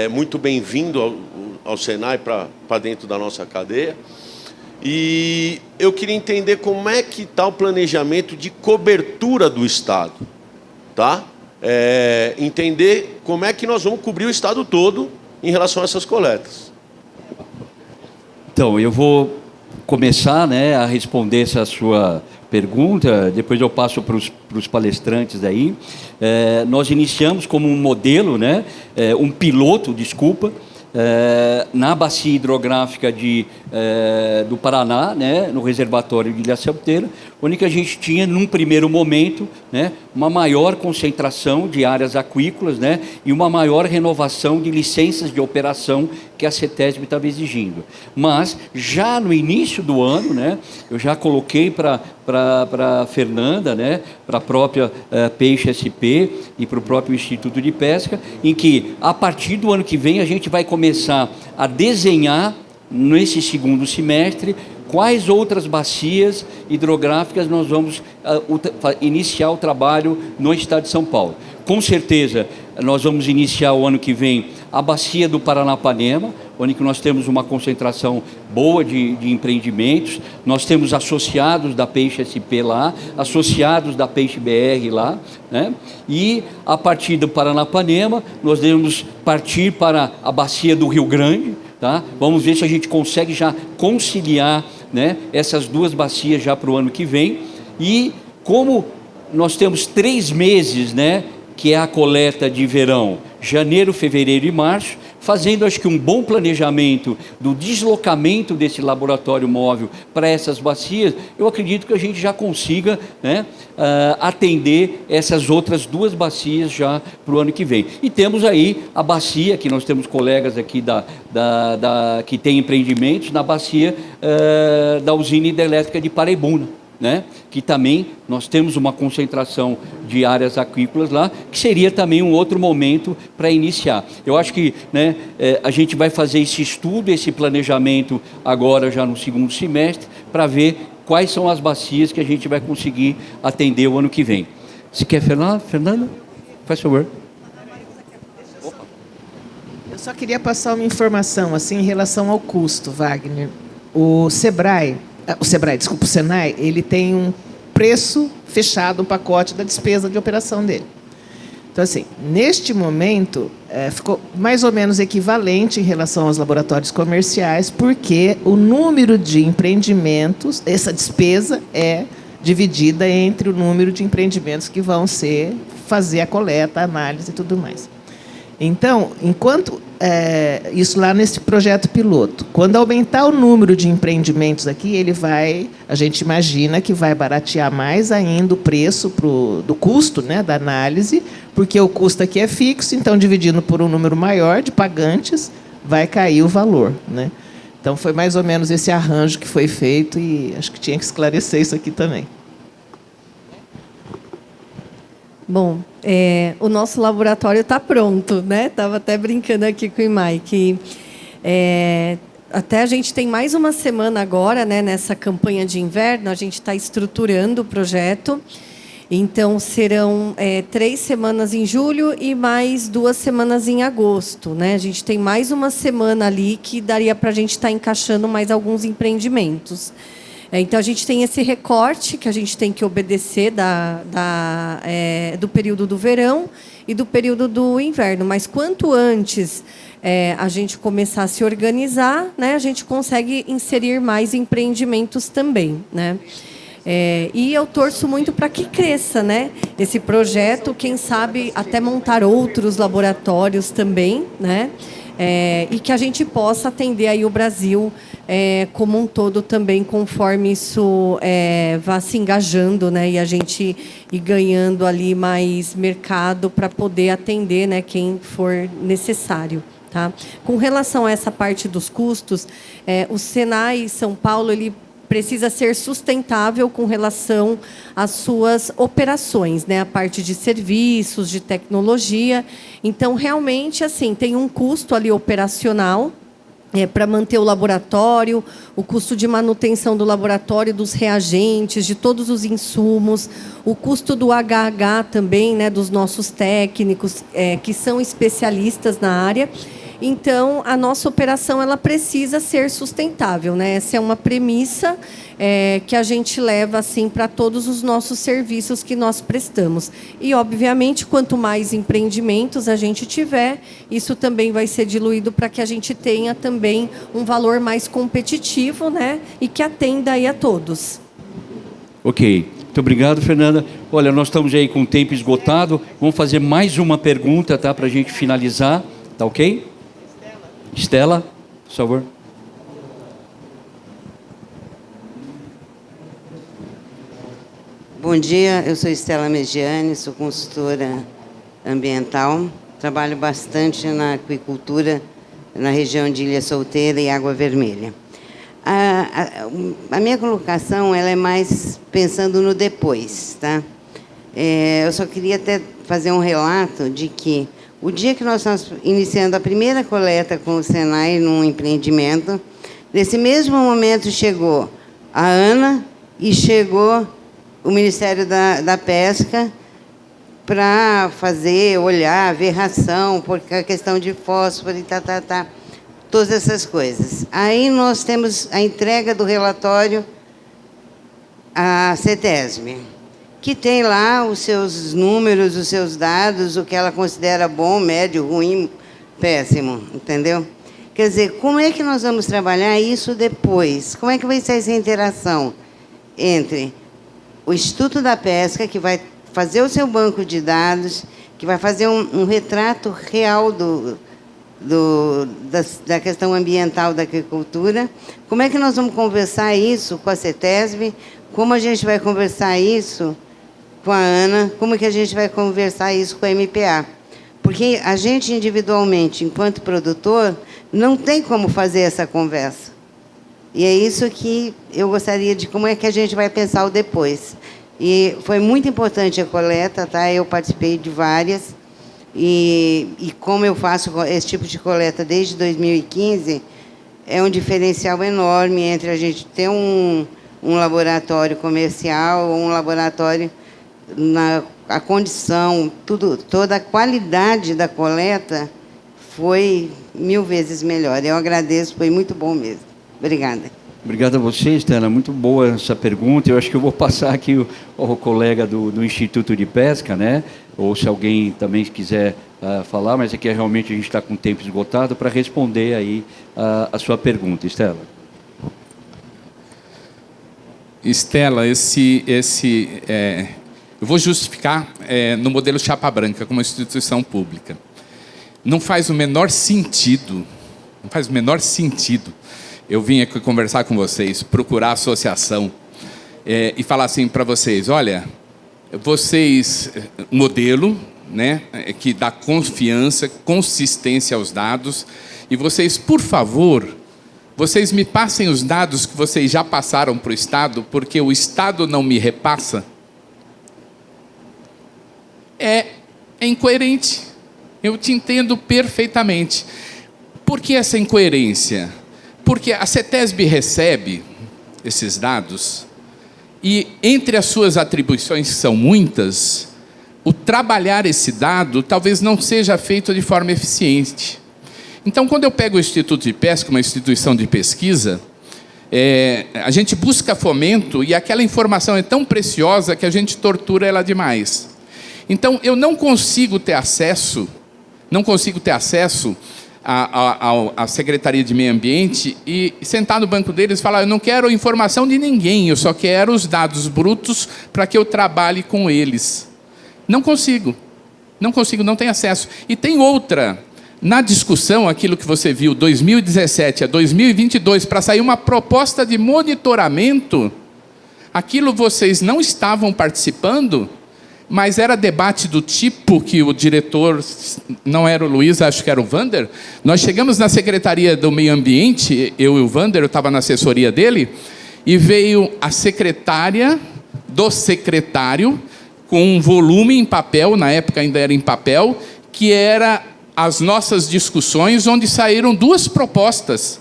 Muito bem-vindo ao Senai para dentro da nossa cadeia. E eu queria entender como é que está o planejamento de cobertura do Estado. Tá? Entender como é que nós vamos cobrir o Estado todo em relação a essas coletas. Então, eu vou começar, né, a responder essa sua pergunta, depois eu passo para os palestrantes aí. Nós iniciamos como um modelo, né, um piloto, desculpa, na bacia hidrográfica do Paraná, né, no reservatório de Ilha Solteira, onde que a gente tinha, num primeiro momento, né, uma maior concentração de áreas aquícolas, né, e uma maior renovação de licenças de operação que a CETESB estava exigindo. Mas, já no início do ano, né, eu já coloquei para a Fernanda, né, para a própria Peixe SP e para o próprio Instituto de Pesca, em que, a partir do ano que vem, a gente vai começar a desenhar, nesse segundo semestre, quais outras bacias hidrográficas nós vamos iniciar o trabalho no Estado de São Paulo. Com certeza, nós vamos iniciar o ano que vem a bacia do Paranapanema, onde nós temos uma concentração boa de empreendimentos. Nós temos associados da Peixe SP lá, associados da Peixe BR lá, né? E, a partir do Paranapanema, nós devemos partir para a bacia do Rio Grande. Tá? Vamos ver se a gente consegue já conciliar, né, essas duas bacias já para o ano que vem. E como nós temos 3 meses, né, que é a coleta de verão, janeiro, fevereiro e março, fazendo, acho que, um bom planejamento do deslocamento desse laboratório móvel para essas bacias, eu acredito que a gente já consiga, né, atender essas outras 2 bacias já para o ano que vem. E temos aí a bacia, que nós temos colegas aqui que tem empreendimentos, na bacia da usina hidrelétrica de Paraibuna, né? Que também nós temos uma concentração de áreas aquícolas lá, que seria também um outro momento para iniciar. Eu acho que, né, a gente vai fazer esse estudo, esse planejamento agora já no segundo semestre, para ver quais são as bacias que a gente vai conseguir atender o ano que vem. Se quer falar, Fernanda? Faz favor. Eu só queria passar uma informação assim, em relação ao custo, Wagner. O Senai, ele tem um preço fechado, um pacote da despesa de operação dele. Então, assim, neste momento, ficou mais ou menos equivalente em relação aos laboratórios comerciais, porque o número de empreendimentos, essa despesa é dividida entre o número de empreendimentos que vão fazer a coleta, a análise e tudo mais. Então, enquanto isso lá nesse projeto piloto, quando aumentar o número de empreendimentos aqui, a gente imagina que vai baratear mais ainda o preço do custo, né, da análise, porque o custo aqui é fixo, então dividindo por um número maior de pagantes, vai cair o valor, né? Então foi mais ou menos esse arranjo que foi feito e acho que tinha que esclarecer isso aqui também. Bom, o nosso laboratório está pronto, né? Estava até brincando aqui com o Imai, que até a gente tem mais uma semana agora, né, nessa campanha de inverno, a gente está estruturando o projeto. Então, serão 3 semanas em julho e mais 2 semanas em agosto, né? A gente tem mais uma semana ali que daria para a gente estar encaixando mais alguns empreendimentos. Então, a gente tem esse recorte que a gente tem que obedecer do período do verão e do período do inverno. Mas, quanto antes a gente começar a se organizar, né, a gente consegue inserir mais empreendimentos também, né? E eu torço muito para que cresça, né, esse projeto, quem sabe até montar outros laboratórios também, né, e que a gente possa atender aí o Brasil como um todo também, conforme isso vá se engajando, né, e a gente ir ganhando ali mais mercado para poder atender, né, quem for necessário. Tá? Com relação a essa parte dos custos, o Senai São Paulo ele precisa ser sustentável com relação às suas operações, né? A parte de serviços, de tecnologia. Então, realmente, assim, tem um custo ali operacional para manter o laboratório, o custo de manutenção do laboratório, dos reagentes, de todos os insumos, o custo do HH também, né, dos nossos técnicos, que são especialistas na área. Então, a nossa operação ela precisa ser sustentável, né? Essa é uma premissa que a gente leva assim para todos os nossos serviços que nós prestamos. E, obviamente, quanto mais empreendimentos a gente tiver, isso também vai ser diluído para que a gente tenha também um valor mais competitivo, né? E que atenda aí a todos. Ok. Muito obrigado, Fernanda. Olha, nós estamos aí com o tempo esgotado. Vamos fazer mais uma pergunta, tá? Para a gente finalizar. Tá ok? Estela, por favor. Bom dia, eu sou Estela Megiani, sou consultora ambiental. Trabalho bastante na aquicultura, na região de Ilha Solteira e Água Vermelha. A minha colocação ela é mais pensando no depois. Tá? Eu só queria até fazer um relato de que o dia que nós estamos iniciando a primeira coleta com o Senai num empreendimento, nesse mesmo momento chegou a Ana e chegou o Ministério da Pesca para fazer, olhar, ver ração, porque a questão de fósforo e todas essas coisas. Aí nós temos a entrega do relatório à CETESB, que tem lá os seus números, os seus dados, o que ela considera bom, médio, ruim, péssimo, entendeu? Quer dizer, como é que nós vamos trabalhar isso depois? Como é que vai ser essa interação entre o Instituto da Pesca, que vai fazer o seu banco de dados, que vai fazer um retrato real da questão ambiental da agricultura, como é que nós vamos conversar isso com a CETESB, como a gente vai conversar isso com a Ana, como que a gente vai conversar isso com a MPA. Porque a gente, individualmente, enquanto produtor, não tem como fazer essa conversa. E é isso que eu gostaria de... Como é que a gente vai pensar o depois. E foi muito importante a coleta, tá? Eu participei de várias. E como eu faço esse tipo de coleta desde 2015, é um diferencial enorme entre a gente ter um laboratório comercial ou um laboratório... A condição, toda a qualidade da coleta foi 1000 vezes melhor. Eu agradeço, foi muito bom mesmo. Obrigada. Obrigado a você, Estela. Muito boa essa pergunta. Eu acho que eu vou passar aqui ao colega do Instituto de Pesca, né? Ou se alguém também quiser falar, mas aqui realmente a gente está com o tempo esgotado para responder aí a sua pergunta, Estela. Estela, eu vou justificar no modelo Chapa Branca, como instituição pública. Não faz o menor sentido, eu vim aqui conversar com vocês, procurar associação e falar assim para vocês, olha, vocês, modelo, né, que dá confiança, consistência aos dados, e vocês, por favor, vocês me passem os dados que vocês já passaram para o Estado, porque o Estado não me repassa. É incoerente. Eu te entendo perfeitamente. Por que essa incoerência? Porque a CETESB recebe esses dados e, entre as suas atribuições, que são muitas, o trabalhar esse dado talvez não seja feito de forma eficiente. Então, quando eu pego o Instituto de Pesca, uma instituição de pesquisa, a gente busca fomento e aquela informação é tão preciosa que a gente tortura ela demais. Então, eu não consigo ter acesso à Secretaria de Meio Ambiente e sentar no banco deles e falar: eu não quero informação de ninguém, eu só quero os dados brutos para que eu trabalhe com eles. Não consigo, não tenho acesso. E tem outra, na discussão, aquilo que você viu, 2017 a 2022, para sair uma proposta de monitoramento, aquilo vocês não estavam participando, mas era debate do tipo que o diretor, não era o Luiz, acho que era o Wander, nós chegamos na Secretaria do Meio Ambiente, eu e o Wander, eu estava na assessoria dele, e veio a secretária do secretário, com um volume em papel, na época ainda era em papel, que era as nossas discussões, onde saíram 2 propostas.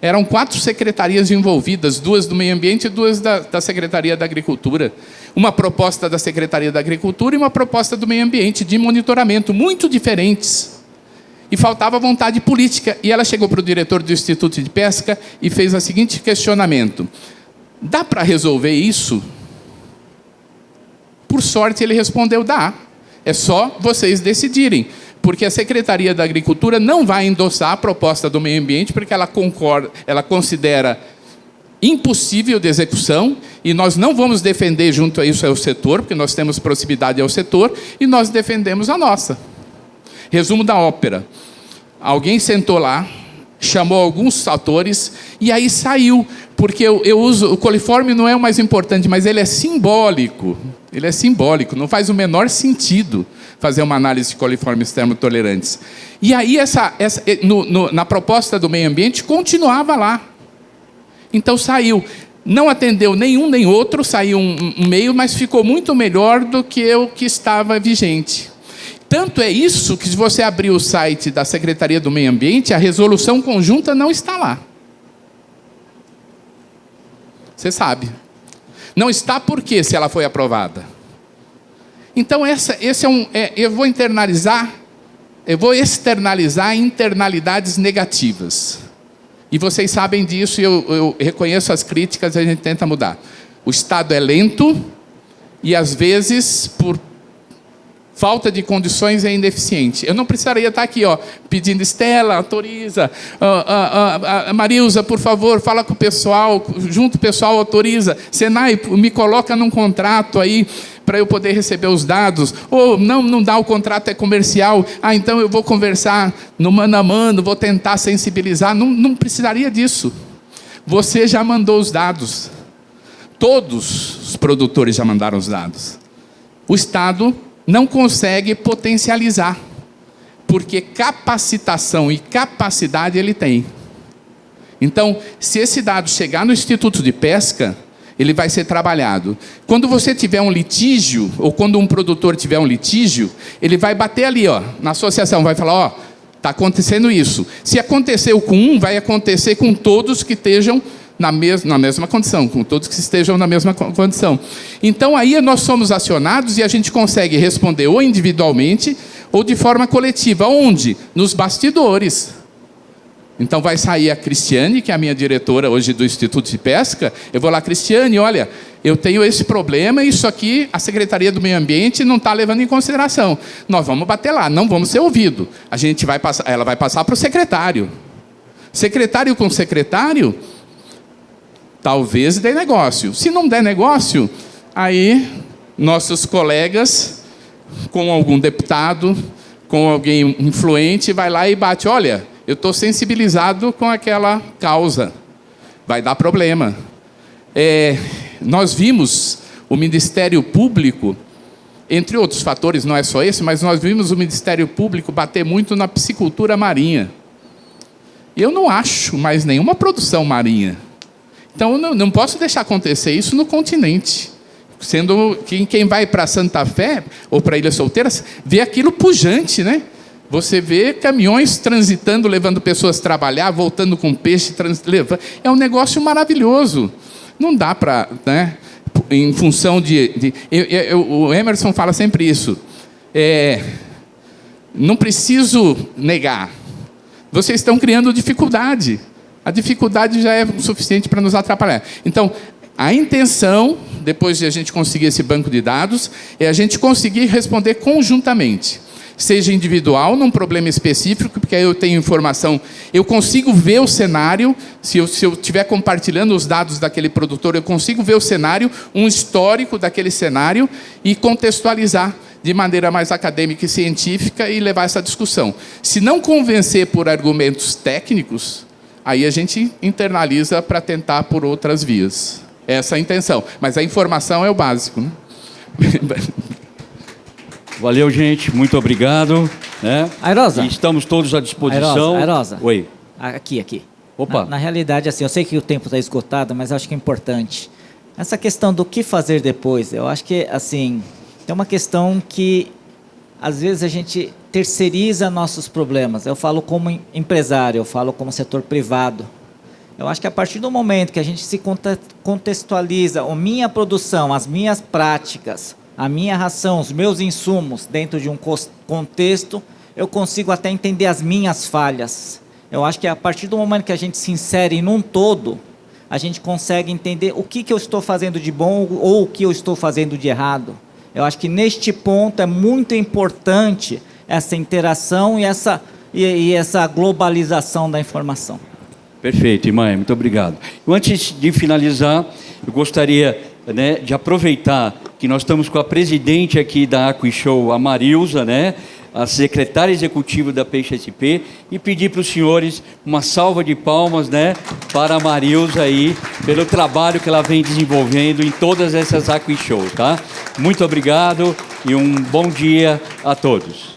Eram 4 secretarias envolvidas, 2 do Meio Ambiente e 2 da Secretaria da Agricultura. Uma proposta da Secretaria da Agricultura e uma proposta do Meio Ambiente, de monitoramento, muito diferentes. E faltava vontade política. E ela chegou para o diretor do Instituto de Pesca e fez o seguinte questionamento: dá para resolver isso? Por sorte, ele respondeu: dá. É só vocês decidirem. Porque a Secretaria da Agricultura não vai endossar a proposta do Meio Ambiente, porque ela considera impossível de execução, e nós não vamos defender junto a isso ao setor, porque nós temos proximidade ao setor, e nós defendemos a nossa. Resumo da ópera. Alguém sentou lá, chamou alguns atores, e aí saiu, porque eu uso, o coliforme não é o mais importante, mas ele é simbólico. Ele é simbólico, não faz o menor sentido fazer uma análise de coliformes termotolerantes. E aí, na proposta do Meio Ambiente, continuava lá. Então, saiu. Não atendeu nenhum nem outro, saiu um meio, mas ficou muito melhor do que o que estava vigente. Tanto é isso que, se você abrir o site da Secretaria do Meio Ambiente, a resolução conjunta não está lá. Você sabe. Não está por quê, se ela foi aprovada? Então, eu vou externalizar internalidades negativas. E vocês sabem disso, e eu reconheço as críticas, a gente tenta mudar. O Estado é lento e, às vezes, por falta de condições, é ineficiente. Eu não precisaria estar aqui, pedindo: Estela, autoriza, Marilza, por favor, fala com o pessoal, junto o pessoal, autoriza, Senai, me coloca num contrato aí, para eu poder receber os dados. Ou não dá, o contrato é comercial, então eu vou conversar no mano a mano, vou tentar sensibilizar. Não precisaria disso. Você já mandou os dados. Todos os produtores já mandaram os dados. O Estado não consegue potencializar, porque capacitação e capacidade ele tem. Então, se esse dado chegar no Instituto de Pesca, ele vai ser trabalhado. Quando você tiver um litígio, ou quando um produtor tiver um litígio, ele vai bater ali, na associação, vai falar: está acontecendo isso. Se aconteceu com um, vai acontecer com todos que estejam na mesma condição, com todos que estejam na mesma condição. Então, aí nós somos acionados e a gente consegue responder ou individualmente ou de forma coletiva. Onde? Nos bastidores. Então, vai sair a Cristiane, que é a minha diretora hoje do Instituto de Pesca. Eu vou lá: Cristiane, olha, eu tenho esse problema, isso aqui a Secretaria do Meio Ambiente não está levando em consideração. Nós vamos bater lá, não vamos ser ouvidos. Ela vai passar para o secretário. Secretário com secretário, talvez dê negócio. Se não der negócio, aí nossos colegas, com algum deputado, com alguém influente, vai lá e bate: olha, eu estou sensibilizado com aquela causa. Vai dar problema. Nós vimos o Ministério Público, entre outros fatores, não é só esse, mas nós vimos o Ministério Público bater muito na piscicultura marinha. Eu não acho mais nenhuma produção marinha. Então, eu não posso deixar acontecer isso no continente. Sendo que quem vai para Santa Fé, ou para Ilhas Solteiras, vê aquilo pujante, né? Você vê caminhões transitando, levando pessoas a trabalhar, voltando com peixe, é um negócio maravilhoso. Não dá para, né, em função o Emerson fala sempre isso. Não preciso negar. Vocês estão criando dificuldade. A dificuldade já é o suficiente para nos atrapalhar. Então, a intenção, depois de a gente conseguir esse banco de dados, é a gente conseguir responder conjuntamente. seja individual, num problema específico, porque aí eu tenho informação, eu consigo ver o cenário, se eu estiver compartilhando os dados daquele produtor, eu consigo ver o cenário, um histórico daquele cenário e contextualizar de maneira mais acadêmica e científica e levar essa discussão. Se não convencer por argumentos técnicos, aí a gente internaliza para tentar por outras vias. Essa é a intenção. Mas a informação é o básico, né? Valeu, gente. Muito obrigado. Né? Airosa. E estamos todos à disposição. Airosa. Oi. Aqui. Opa. Na realidade, assim, eu sei que o tempo está esgotado, mas eu acho que é importante. Essa questão do que fazer depois, eu acho que, assim, tem uma questão que, às vezes, a gente terceiriza nossos problemas. Eu falo como empresário, eu falo como setor privado. Eu acho que a partir do momento que a gente se contextualiza a minha produção, as minhas práticas, a minha ração, os meus insumos dentro de um contexto, eu consigo até entender as minhas falhas. Eu acho que a partir do momento que a gente se insere num todo, a gente consegue entender o que eu estou fazendo de bom ou o que eu estou fazendo de errado. Eu acho que neste ponto é muito importante essa interação e essa globalização da informação. Perfeito, Imael, muito obrigado. Antes de finalizar, eu gostaria, né, de aproveitar que nós estamos com a presidente aqui da AquiShow, a Marilza, né, a secretária executiva da Peixe SP, e pedir para os senhores uma salva de palmas, né, para a Marilza aí, pelo trabalho que ela vem desenvolvendo em todas essas AquiShows, tá? Muito obrigado e um bom dia a todos.